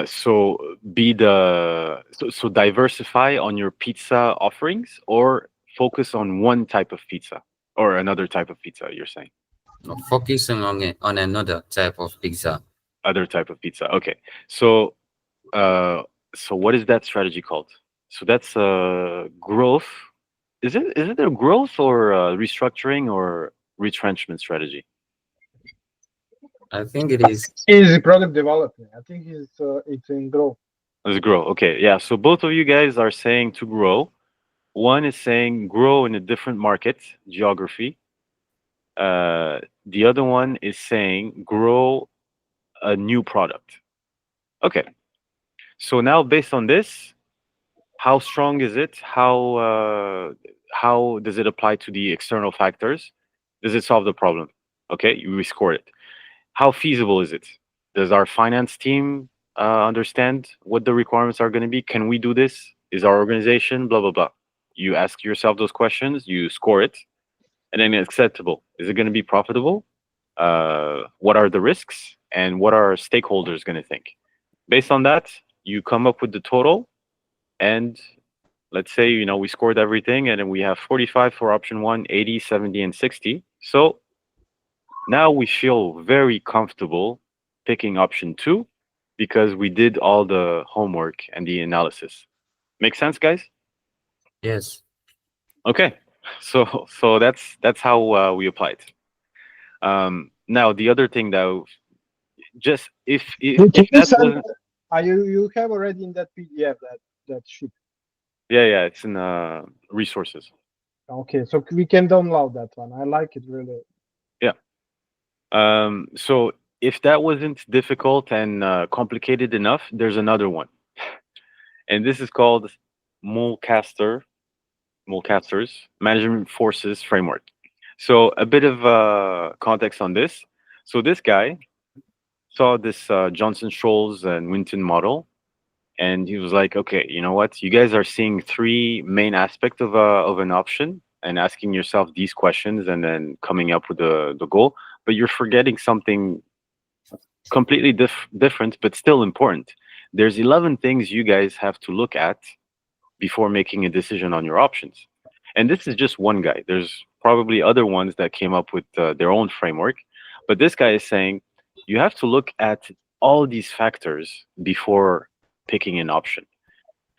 So so diversify on your pizza offerings, or focus on one type of pizza or another type of pizza. You're saying Focusing on another type of pizza. other type of pizza. Okay. So so what is that strategy called? So that's growth. Is it a growth or restructuring or retrenchment strategy? I think it is. Is product development. I think it's in growth. Let's grow. Okay. Yeah. So both of you guys are saying to grow. One is saying grow in a different market geography. The other one is saying grow a new product. Okay. So now, based on this, how strong is it? How does it apply to the external factors? Does it solve the problem? Okay, we score it. How feasible is it? Does our finance team understand what the requirements are going to be? Can we do this? Is our organization blah blah blah? You ask yourself those questions. You score it, and then acceptable. Is it going to be profitable? What are the risks, and what are stakeholders going to think? Based on that, you come up with the total, and let's say we scored everything, and then we have 45 for option 1, 80, 70, and 60. So now we feel very comfortable picking option 2 because we did all the homework and the analysis. Make sense, guys? Yes. Okay, so that's how we apply it. Now the other thing though, just if Can you that send? wasn't, You have already in that PDF that sheet. yeah, it's in resources. Okay, so we can download that one. I like it really. So if that wasn't difficult and complicated enough, there's another one, and this is called Mulcaster's Management Forces Framework. So a bit of context on this. So this guy saw this Johnson Scholes and Winton model, and he was like, okay, you know what? You guys are seeing 3 main aspects of an option and asking yourself these questions and then coming up with the goal, but you're forgetting something completely different, but still important. There's 11 things you guys have to look at before making a decision on your options. And this is just one guy. There's probably other ones that came up with their own framework, but this guy is saying you have to look at all these factors before picking an option.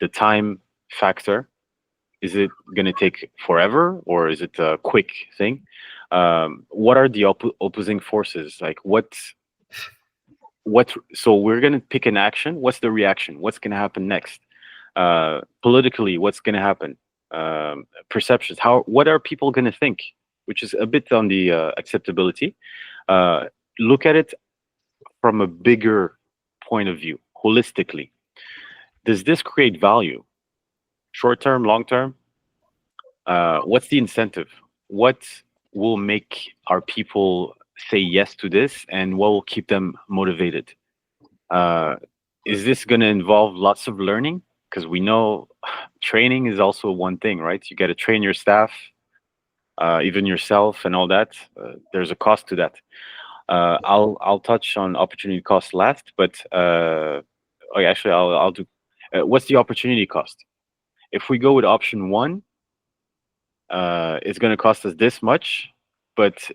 The time factor, is it going to take forever or is it a quick thing? What are the opposing forces? Like what so we're going to pick an action. What's the reaction? What's going to happen next? Politically, what's going to happen? Perceptions, what are people going to think, which is a bit on the acceptability. Look at it from a bigger point of view, holistically. Does this create value? Short term, long term? What's the incentive? What will make our people say yes to this, and what will keep them motivated? Is this going to involve lots of learning? Because we know training is also one thing, right? You got to train your staff, even yourself, and all that. There's a cost to that. I'll touch on opportunity cost last, but okay, actually, I'll do. What's the opportunity cost? If we go with option one, it's going to cost us this much, but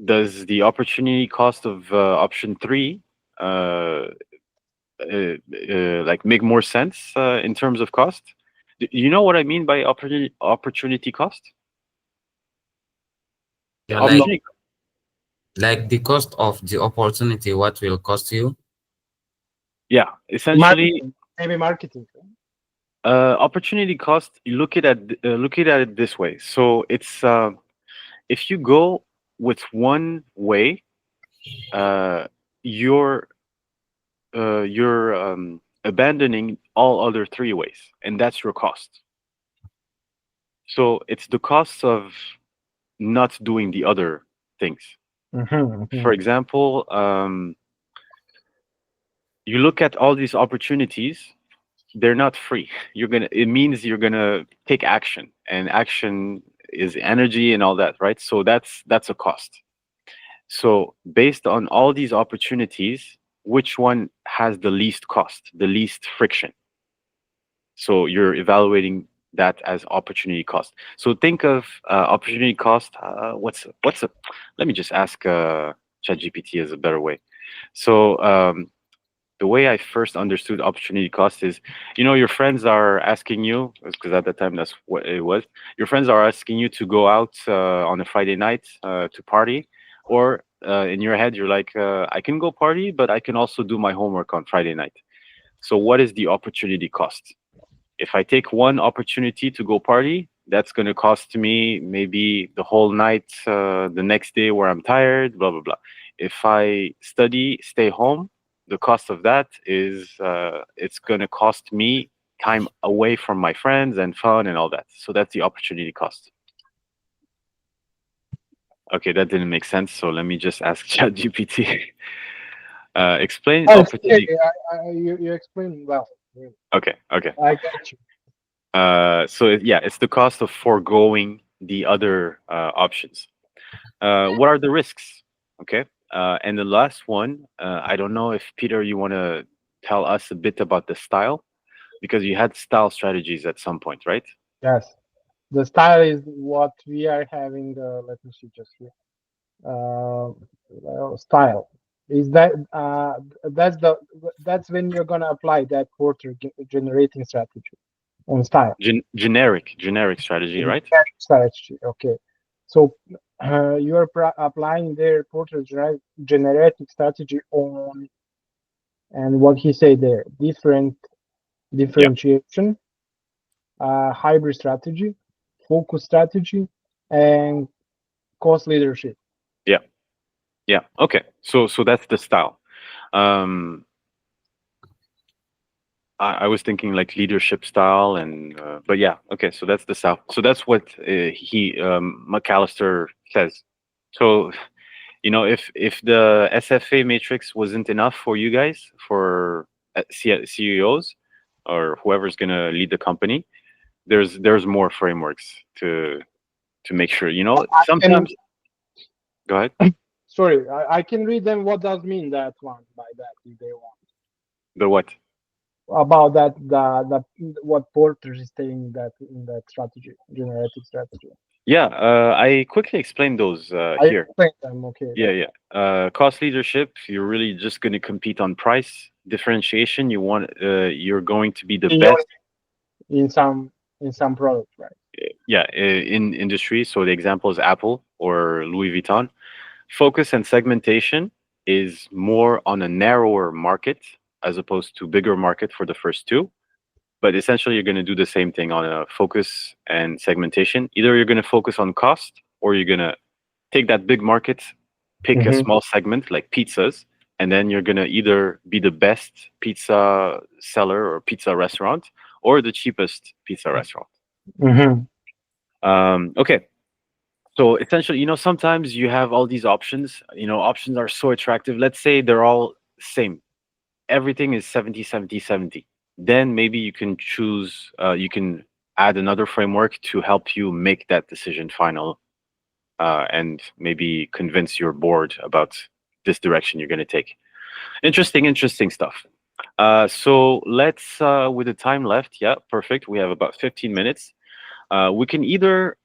does the opportunity cost of option three like make more sense in terms of cost? You know what I mean by opportunity cost? Yeah, Opportunity. like the cost of the opportunity, what will cost you? Yeah, essentially, Marketing, maybe marketing. opportunity cost. You look at it this way. So it's if you go with one way, you're abandoning all other three ways, and that's your cost. So it's the cost of not doing the other things. For example, you look at all these opportunities, they're not free. It means you're gonna take action, and action is energy and all that, right? So that's a cost. So based on all these opportunities, which one has the least cost, the least friction? So you're evaluating that as opportunity cost. So think of opportunity cost. What's a? Let me just ask ChatGPT as a better way. So the way I first understood opportunity cost is, your friends are asking you, because at that time that's what it was. Your friends are asking you to go out on a Friday night to party, or in your head you're like, I can go party, but I can also do my homework on Friday night. So what is the opportunity cost? If I take one opportunity to go party, that's going to cost me maybe the whole night the next day where I'm tired, blah, blah, blah. If I study, stay home, the cost of that is it's going to cost me time away from my friends and fun and all that. So that's the opportunity cost. Okay, that didn't make sense. So let me just ask ChatGPT. Explain Oh, opportunity. you explained well. Okay. I got you. So it's the cost of foregoing the other options. What are the risks? Okay. And the last one, I don't know if Peter, you want to tell us a bit about the style, because you had style strategies at some point, right? Yes, the style is what we are having. Let me see just here. Style is that's when you're gonna apply that portrait generating strategy on style. Generic strategy, right? Strategy. Okay, so you are applying their portrait generating strategy on, and what he said there, differentiation, hybrid strategy, focus strategy, and cost leadership. Yeah. Okay. So that's the style. I was thinking like leadership style, but yeah, okay. So that's the style. So that's what McAllister says. So if the SFA matrix wasn't enough for you guys, for CEOs or whoever's gonna lead the company, there's more frameworks to make sure. Sometimes. Go ahead. Sorry, I can read them. What does mean that one by that if they want? The what? About that, the what Porter is saying that in that strategy, generative strategy. Yeah, I quickly explained those I here. explained them. Okay. Yeah. Cost leadership. You're really just going to compete on price. Differentiation. You're going to be the best. In some products, right? Yeah, in industry. So the example is Apple or Louis Vuitton. Focus and segmentation is more on a narrower market as opposed to bigger market for the first two. But essentially, you're going to do the same thing on a focus and segmentation. Either you're going to focus on cost, or you're going to take that big market, pick a small segment like pizzas, and then you're going to either be the best pizza seller or pizza restaurant, or the cheapest pizza restaurant. Okay. So essentially, sometimes you have all these options. Options are so attractive. Let's say they're all same. Everything is 70, 70, 70. Then maybe you can choose, you can add another framework to help you make that decision final, and maybe convince your board about this direction you're going to take. Interesting stuff. So let's, with the time left, yeah, perfect. We have about 15 minutes. We can either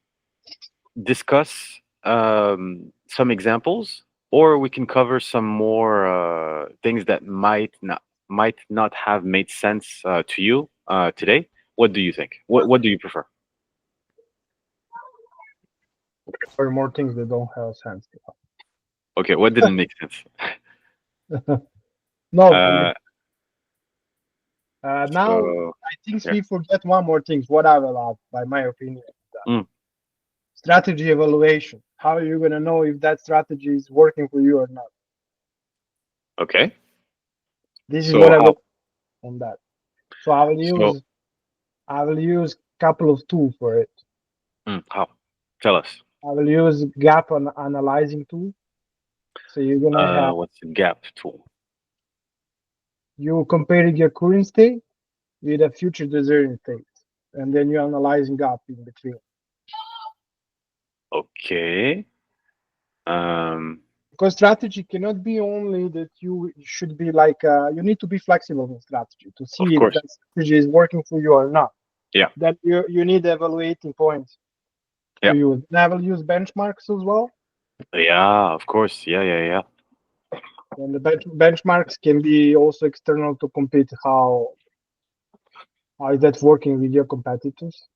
discuss some examples, or we can cover some more things that might not have made sense to you today. What do you think? What do you prefer? Or more things that don't have sense. Okay, what didn't make sense? No, Uh, now so, I think yeah. we forget one more thing. What I will add, by my opinion, Mm. strategy evaluation. How are you going to know if that strategy is working for you or not? Okay. This is So what I how? look on that. So I will So use couple of tools for it. how? Tell us. I will use gap analyzing tool. So you're gonna have What's the gap tool? you comparing your current state with a future desired state, and then you're analyzing gap in between. Okay. Because strategy cannot be only that you should be like you need to be flexible in strategy to Of see if course. that strategy is working for you or not. Yeah. Then you need evaluating points Yeah. to use. And I will use benchmarks as well. Yeah, of course. Yeah. And the benchmarks can be also external to compete how is that working with your competitors.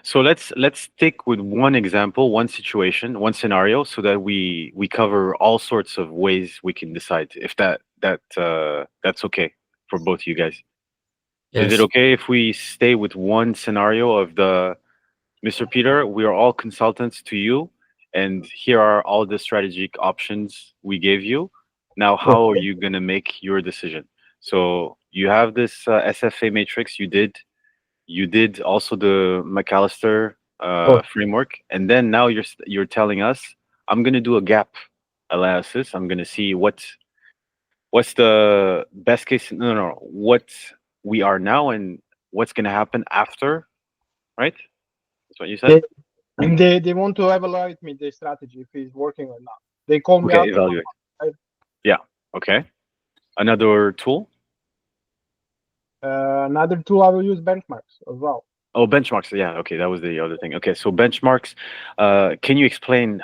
So let's stick with one example, one situation, one scenario, so that we cover all sorts of ways we can decide if that's okay for both you guys. Is it Yes. okay if we stay with one scenario of the Mr. Peter? We are all consultants to you, and here are all the strategic options we gave you. Now, how are you gonna make your decision? So you have this SFA matrix. You did also the McAllister framework, and then now you're telling us I'm gonna do a gap analysis. I'm gonna see what's the best case. No, what we are now and what's gonna happen after, right? That's what you said. They want to evaluate me the strategy if it's working or not. They call me Okay, out. evaluate. Right? Yeah. Okay. Another tool. Another tool I will use benchmarks as well. Oh, benchmarks. Yeah. Okay, that was the other thing. Okay, so benchmarks. Can you explain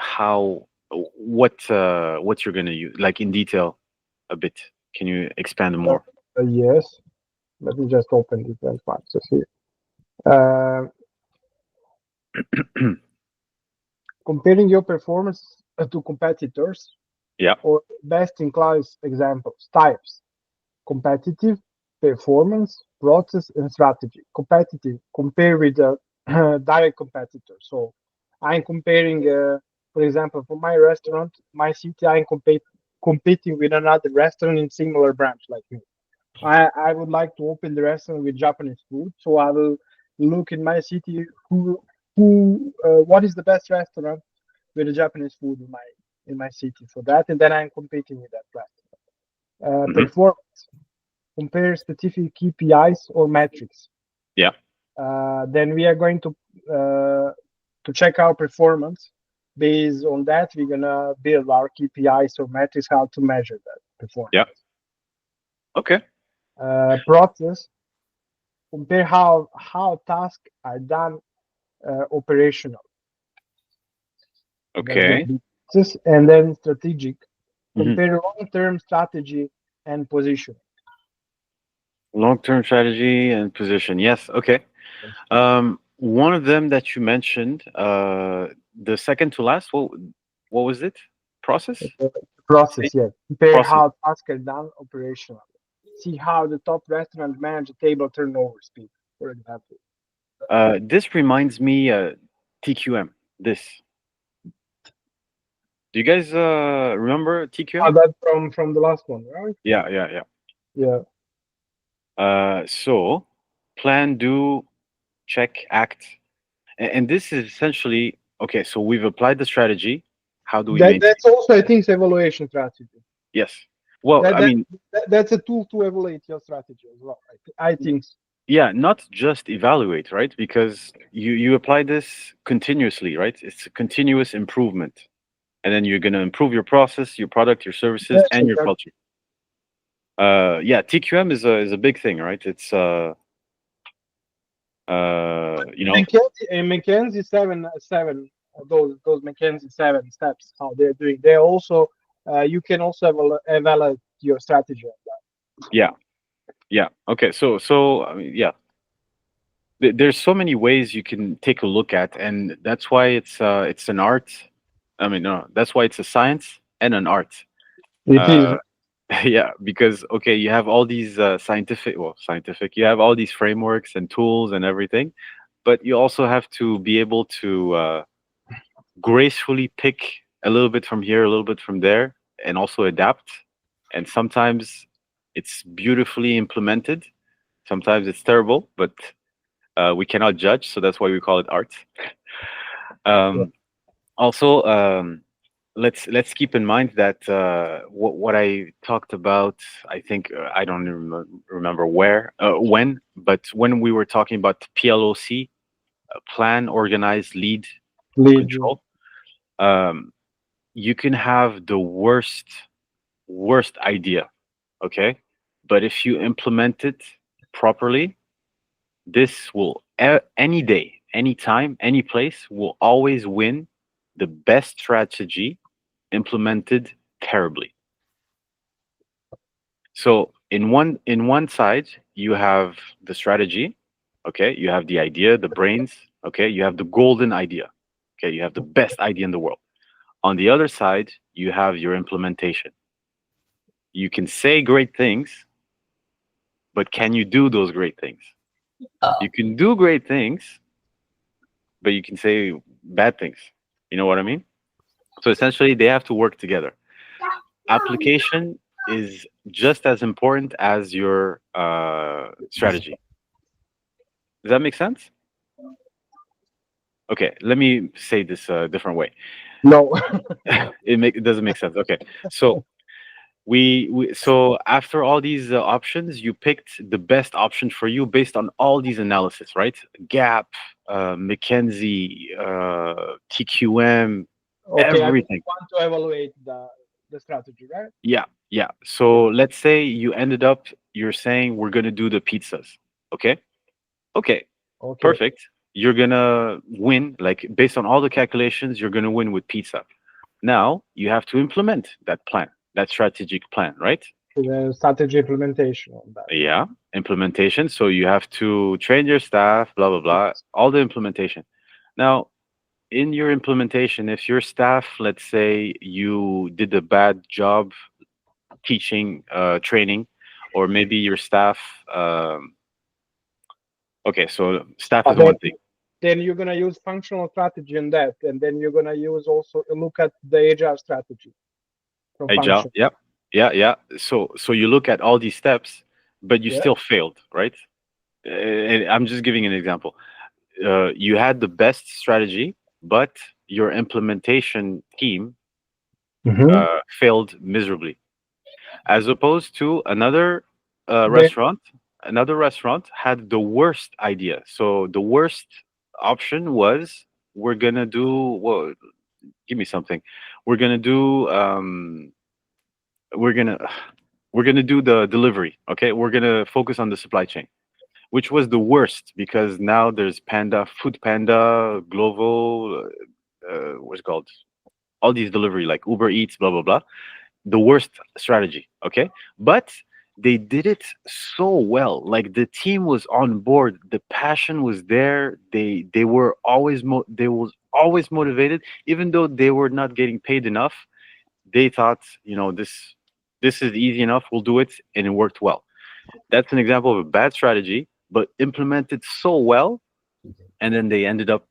what you're gonna use, like in detail, a bit? Can you expand more? Yes. Let me just open the benchmarks to see. Uh, comparing your performance to competitors. Yeah. Or best in class examples types: competitive, performance, process, and strategy. Competitive, compare with a direct competitor. So I'm comparing, for example, for my restaurant, my city, I'm competing with another restaurant in similar branch like me. I would like to open the restaurant with Japanese food, so I will look in my city what is the best restaurant with the Japanese food in my city for that, and then I'm competing with that restaurant. Mhm. Performance, compare specific KPIs or metrics. Yeah. Then we are going to check our performance. Based on that, we're gonna build our KPIs or metrics, how to measure that performance. Yeah. Okay. Process, compare how tasks are done operational. Okay. And then strategic, Mhm. compare long-term strategy and position. Long-term strategy and position. Yes. Okay. One of them that you mentioned, the second to last. What was it? Process. Process, yes. Compare Process. how tasks are done operational. See how the top restaurant manage table turnover speed, for example. This reminds me, TQM. This. Do you guys remember TQM? That's from the last one, right? Yeah. Yeah. So plan, do, check, act, and this is essentially okay. So we've applied the strategy. How do we maintain? That's also, I think, evaluation strategy. Yes. Well, I mean, That's a tool to evaluate your strategy as well. I think. Yeah, not just evaluate, right? Because you apply this continuously, right? It's a continuous improvement, and then you're going to improve your process, your product, your services, Yes, and your exactly. culture. Yeah, TQM is a big thing, right? It's you know, McKinsey seven those McKinsey 7 steps how they're doing. They also you can also evaluate your strategy on that. yeah, yeah. Okay, so I mean, yeah, there's so many ways you can take a look at, and that's why it's an art. I mean, no, that's why it's a science and an art. It is. Uh, yeah, because okay, you have all these scientific, you have all these frameworks and tools and everything, but you also have to be able to gracefully pick a little bit from here, a little bit from there, and also adapt. And sometimes it's beautifully implemented, sometimes it's terrible, but we cannot judge, so that's why we call it art. Yeah. Um, Also, let's keep in mind that what I talked about, I think I don't remember where, when, but when we were talking about PLOC, plan, organize, lead, Lead. control, um, you can have the worst idea, okay, but if you implement it properly, this will any day, any time, any place will always win the best strategy implemented terribly. So in one side you have the strategy, okay, you have the idea, the brains, okay, you have the golden idea, okay, you have the best idea in the world. On the other side, you have your implementation. You can say great things, but can you do those great things? You can do great things, but you can say bad things. You know what I mean? So essentially, they have to work together. Application is just as important as your strategy. Does that make sense? Okay, let me say this a different way. No. It doesn't make sense. Okay, so so after all these options, you picked the best option for you based on all these analysis, right? Gap, McKinsey, TQM, Okay, I mean, you everything. want to evaluate the strategy, right? Yeah, yeah. So let's say you ended up, you're saying we're gonna do the pizzas. Okay, okay, Okay. perfect. You're gonna win, like based on all the calculations, you're gonna win with pizza. Now you have to implement that plan, that strategic plan, right? The strategy implementation on that. Yeah, implementation. So you have to train your staff, blah blah blah, Yes. all the implementation. Now, in your implementation, if your staff, let's say you did a bad job teaching, training, or maybe your staff. Okay, so staff is But one thing. then you're gonna use functional strategy in that, and then you're gonna use also look at the agile strategy from Agile. function. Yep. Yeah, yeah. So you look at all these steps, but you Yeah. still failed, right? And I'm just giving an example. You had the best strategy, but your implementation team Mm-hmm. failed miserably. As opposed to Then restaurant, another restaurant had the worst idea. So the worst option was we're gonna do, well, give me something. We're gonna do we're gonna we're gonna do the delivery. Okay, we're gonna focus on the supply chain, which was the worst because now there's Panda, Food Panda, Glovo, what's it called? All these delivery like Uber Eats, blah blah blah. The worst strategy, okay, but they did it so well. Like the team was on board, the passion was there. They were always they was always motivated, even though they were not getting paid enough. They thought, this is easy enough, we'll do it, and it worked well. That's an example of a bad strategy but implemented so well, and then they ended up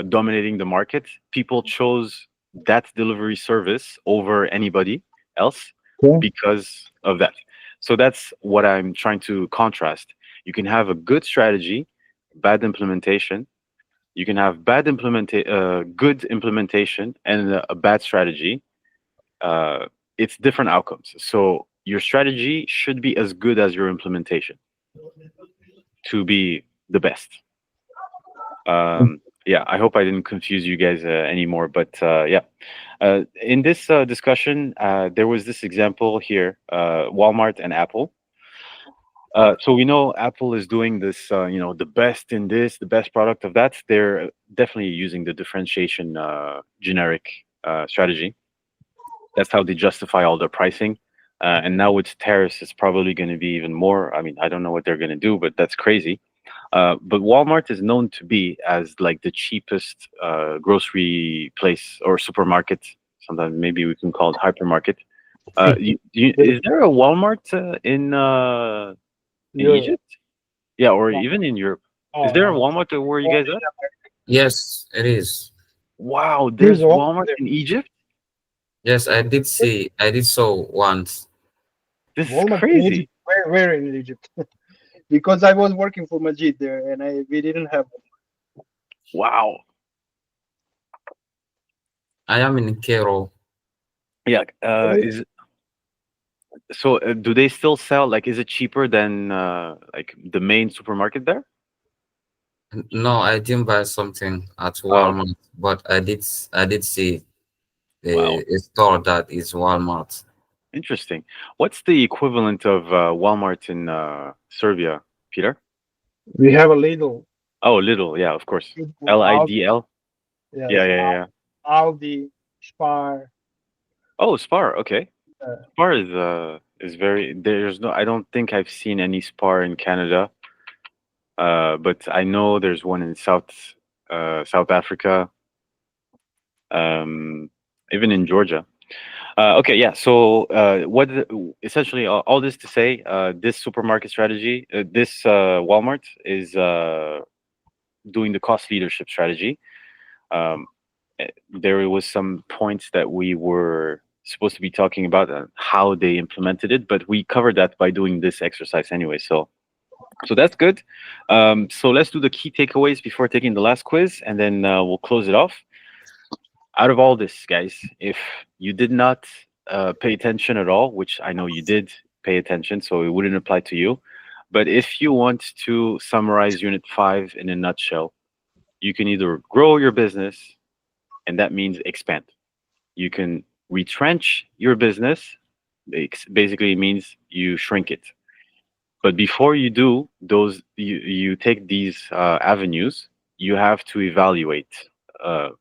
dominating the market. People chose that delivery service over anybody else okay. because of that. So that's what I'm trying to contrast. You can have a good strategy, bad implementation. You can have good implementation and a bad strategy. It's different outcomes. So your strategy should be as good as your implementation to be the best. Yeah, I hope I didn't confuse you guys anymore, but yeah. In this discussion, there was this example here, Walmart and Apple. So we know Apple is doing this, the best in this, the best product of that. They're definitely using the differentiation generic strategy. That's how they justify all their pricing. And now with tariffs, it's probably going to be even more. I mean, I don't know what they're going to do, but that's crazy. But Walmart is known to be as like the cheapest grocery place or supermarket. Sometimes maybe we can call it hypermarket. Is there a Walmart in Europe. Egypt? Yeah, or No. even in Europe. Oh, Is there a no. Walmart where you guys are? Yes, it is. Wow, There's there's a Walmart Walmart in Egypt? Yes, I did saw once. This is Walmart in crazy. Egypt. Where in Egypt? Because I was working for Majid there, and we didn't have. Wow. I am in Cairo. Yeah, do they still sell, like, is it cheaper than like the main supermarket there? No, I didn't buy something at Oh, okay. Walmart, but I did see Wow. a store that is Walmart. Interesting. What's the equivalent of Walmart in Serbia, Peter? We have a Lidl. Oh, Lidl. Yeah, of course. Aldi, Lidl. yes, Yeah, yeah, yeah. Aldi, Spar. Oh, Spar. Okay. Uh, Spar is very. There's no. I don't think I've seen any Spar in Canada. But I know there's one in South Africa. Even in Georgia. Okay, yeah. So, essentially all this to say, this supermarket strategy, this Walmart is doing the cost leadership strategy. Um, there was some points that we were supposed to be talking about how they implemented it, but we covered that by doing this exercise anyway. So that's good. So let's do the key takeaways before taking the last quiz, and then we'll close it off. Out of all this, guys, if you did not pay attention at all, which I know you did pay attention, so it wouldn't apply to you. But if you want to summarize Unit 5 in a nutshell, you can either grow your business, and that means expand. You can retrench your business, basically means you shrink it. But before you do those, you take these avenues, you have to evaluate,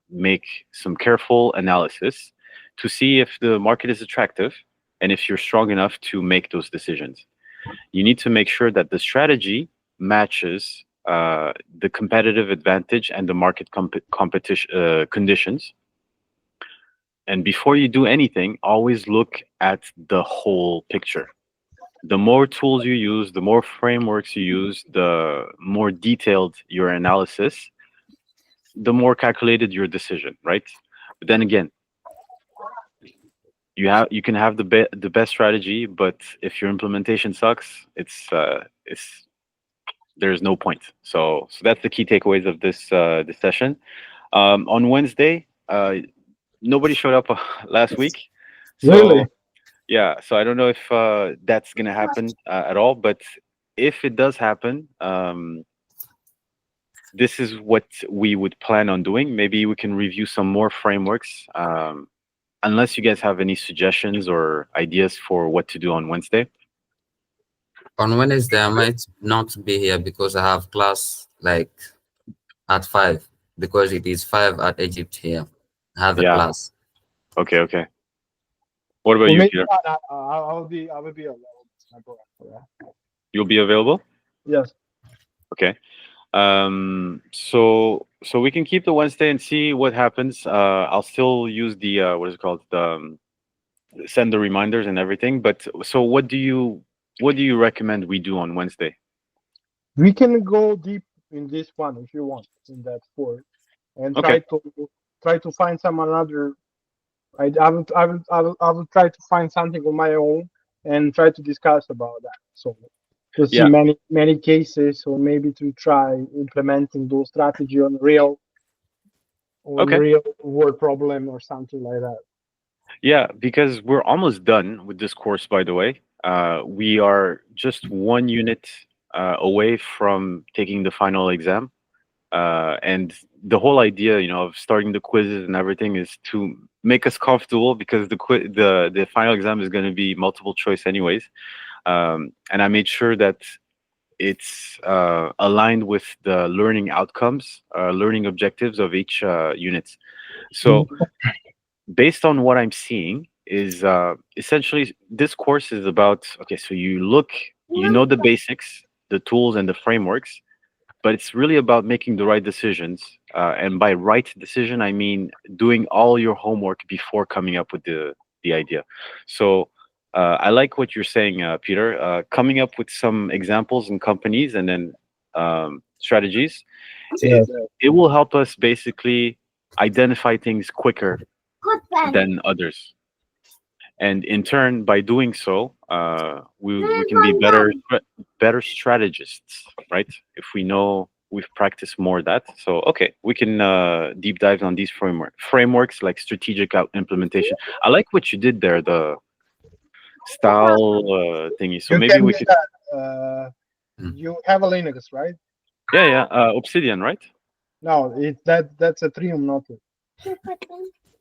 make some careful analysis to see if the market is attractive and if you're strong enough to make those decisions. You need to make sure that the strategy matches the competitive advantage and the market competition conditions. And before you do anything, always look at the whole picture. The more tools you use, the more frameworks you use, the more detailed your analysis, the more calculated your decision, right? But then again, you can have the best strategy, but if your implementation sucks, it's there's no point. So that's the key takeaways of this session. On Wednesday, nobody showed up last week, so Really? yeah. So I don't know if that's gonna happen at all, but if it does happen, this is what we would plan on doing. Maybe we can review some more frameworks. Unless you guys have any suggestions or ideas for what to do on Wednesday. On Wednesday, I might not be here because I have class like at 5 because it is 5 at Egypt here. I have a Yeah. class. Okay. Okay. What about Well, you, maybe Peter? I will be available. No problem for that. You'll be available? Yes. Okay. So we can keep the Wednesday and see what happens. I'll still use the what is it called? Send the reminders and everything. But so what do you recommend we do on Wednesday? We can go deep in this one if you want in that sport, and Okay. try to find some another. I will try to find something on my own and try to discuss about that. So to see Yeah. many cases, or maybe to try implementing those strategy on real Okay. world problem or something like that. Yeah, because we're almost done with this course, by the way. We are just one unit away from taking the final exam. And the whole idea, of starting the quizzes and everything is to make us comfortable because the final exam is going to be multiple choice anyways. And I made sure that it's aligned with the learning outcomes, learning objectives of each unit. So based on what I'm seeing is essentially this course is about, okay, so you know the basics, the tools and the frameworks, but it's really about making the right decisions. And by right decision, I mean doing all your homework before coming up with the idea. So I like what you're saying, Peter, coming up with some examples and companies and then strategies. Yes. It will help us basically identify things quicker Good pen. than others. And in turn, by doing so, we can be better strategists, right? If we know we've practiced more of that. So, okay, we can deep dive on these frameworks like strategic implementation. I like what you did there, the style thingy. So You maybe can we do could, that. You have a Linux, right? yeah, Obsidian, right? No, that's a Triumph Note.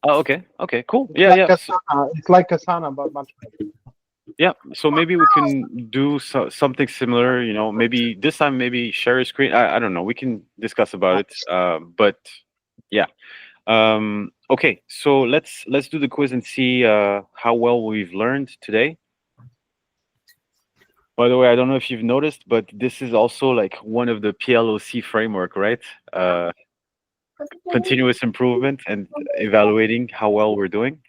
Oh, okay, cool. It's Yeah, like yeah. Asana. It's like Asana, but much better. Yeah, so maybe we can do something similar. Maybe this time, maybe share a screen. I don't know. We can discuss about it. But yeah. Okay, so let's do the quiz and see how well we've learned today. By the way, I don't know if you've noticed, but this is also like one of the PLOC framework, right? Continuous improvement and evaluating how well we're doing.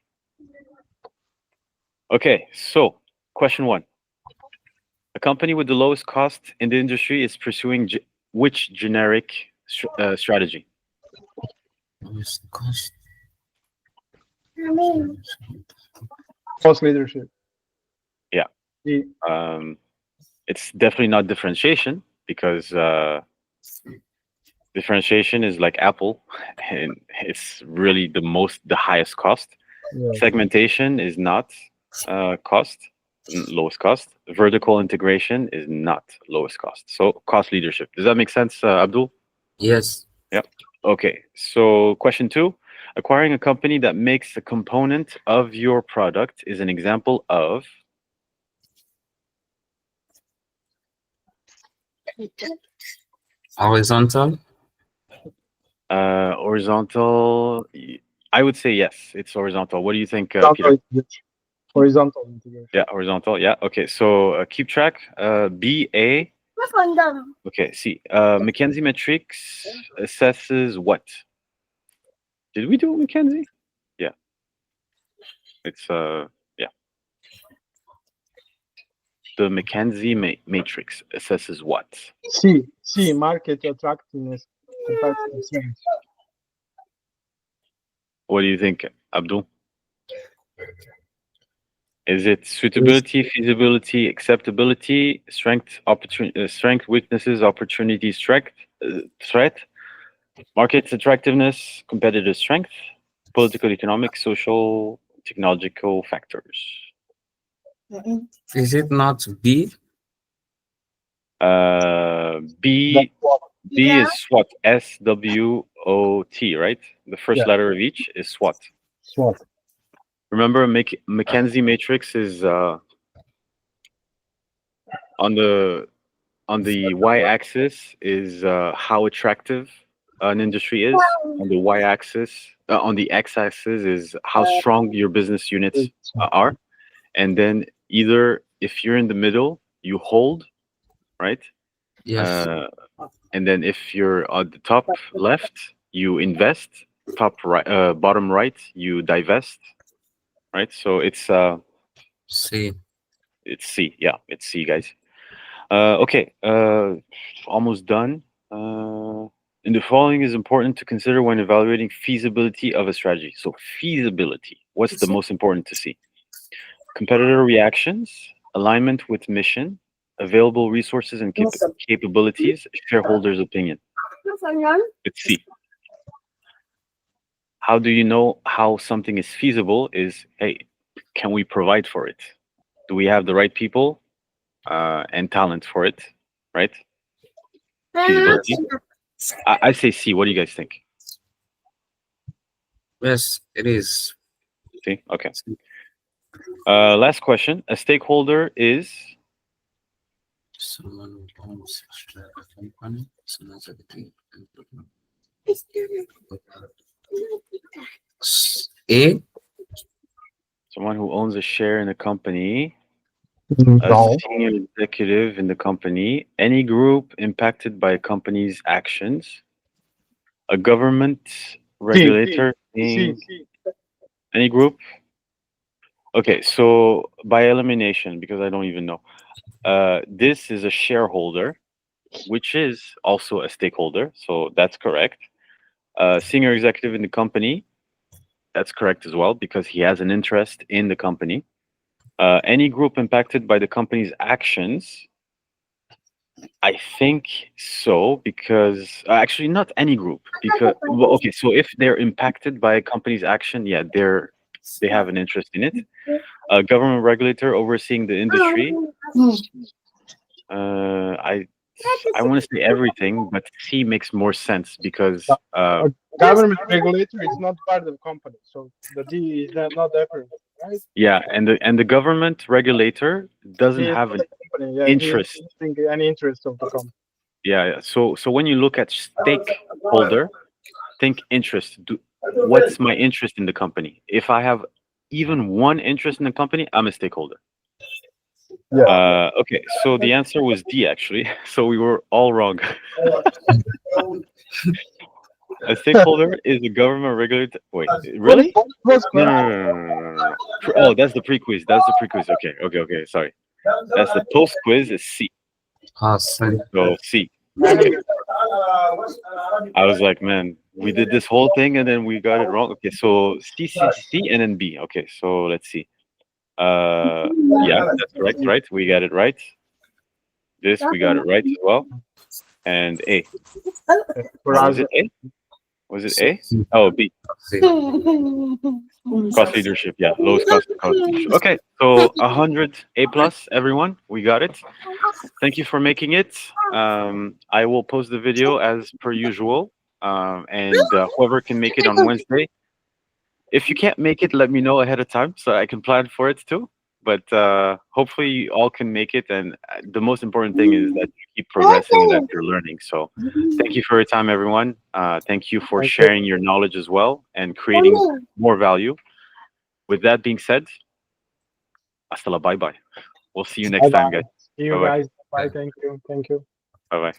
Okay, so question 1. A company with the lowest cost in the industry is pursuing which generic strategy? Lowest cost. Cost leadership. Yeah. It's definitely not differentiation because differentiation is like Apple, and it's really the highest cost. Yeah. Segmentation is not lowest cost. Vertical integration is not lowest cost. So cost leadership. Does that make sense, Abdul? Yes. Okay. So question 2, acquiring a company that makes a component of your product is an example of. Horizontal. Horizontal. I would say yes, it's horizontal. What do you think, Horizontal Peter? integration. Horizontal integration. Yeah, horizontal. Yeah. Okay. So keep track. BA. Okay. See. McKinsey Metrics assesses what? Did we do McKinsey? Yeah. It's yeah. The McKinsey matrix assesses what? C, market attractiveness, competitive strength. What do you think, Abdul? Is it suitability, feasibility, acceptability, strength, strength, weaknesses, opportunities, threat, market attractiveness, competitive strength, political, economic, social, technological factors? Is it not B? B is SWOT, SWOT, right? The first Yeah. letter of each is SWOT. SWOT. Remember, McKinsey matrix is on the y-axis is how attractive an industry is. On the y-axis, on the x-axis is how strong your business units are, and then either if you're in the middle, you hold, right? Yes. And then if you're at the top left, you invest. Top right, bottom right, you divest. Right. So it's C. It's C. Yeah, it's C, guys. Okay. Almost done. And the following is important to consider when evaluating feasibility of a strategy. So feasibility. What's the most important to see? Competitor reactions, alignment with mission, available resources and capabilities, shareholders' opinion. It's C. How do you know how something is feasible? Is, hey, can we provide for it? Do we have the right people and talent for it? right? Feasibility. I say C. What do you guys think? Yes, it is. C. Okay. Last question. A stakeholder is Someone who owns a company. Someone A. someone who owns a share in a company, a No. senior executive in the company, any group impacted by a company's actions, a government regulator, C. any group. Okay, so by elimination, because I don't even know, this is a shareholder, which is also a stakeholder, so that's correct. Senior executive in the company, that's correct as well, because he has an interest in the company. Any group impacted by the company's actions, I think so, because actually not any group, because well, okay, so if they're impacted by a company's action, yeah, they have an interest in it. A government regulator overseeing the industry. I want to say everything, but C makes more sense because A government regulator is not part of the company, so the D is not different, right? yeah, and the government regulator doesn't He is have not an a company. Yeah, interest. he doesn't think any interest of the company. Yeah. So when you look at stakeholder, think interest. What's my interest in the company? If I have even one interest in the company, I'm a stakeholder. Yeah. Okay, so the answer was D actually. So we were all wrong. A stakeholder is a government regulator. Wait, really? What was No, no, correct? no, no, no, no, no. Oh, that's the pre-quiz. That's the pre-quiz. Okay. Sorry. That's the post-quiz is C. Awesome. So C. Okay. I was like, man, we did this whole thing and then we got it wrong. Okay, so C, and then B. Okay, so let's see. Yeah, that's correct, right? We got it right. This we got it right as well. And A. For Oh, us, was it A? Was it A? Oh, B. C. Cost leadership. Yeah, lowest cost leadership. Okay, so 100 A plus, everyone. We got it. Thank you for making it. I will post the video as per usual, and whoever can make it on Wednesday. If you can't make it, let me know ahead of time so I can plan for it too. But hopefully, you all can make it. And the most important thing is that you keep progressing and that you're learning. So, thank you for your time, everyone. Thank you for Thank you. sharing your knowledge as well and creating more value. With that being said, hasta la bye bye. We'll see you next time, guys. See you Bye-bye. guys. Bye. Thank you. Bye bye.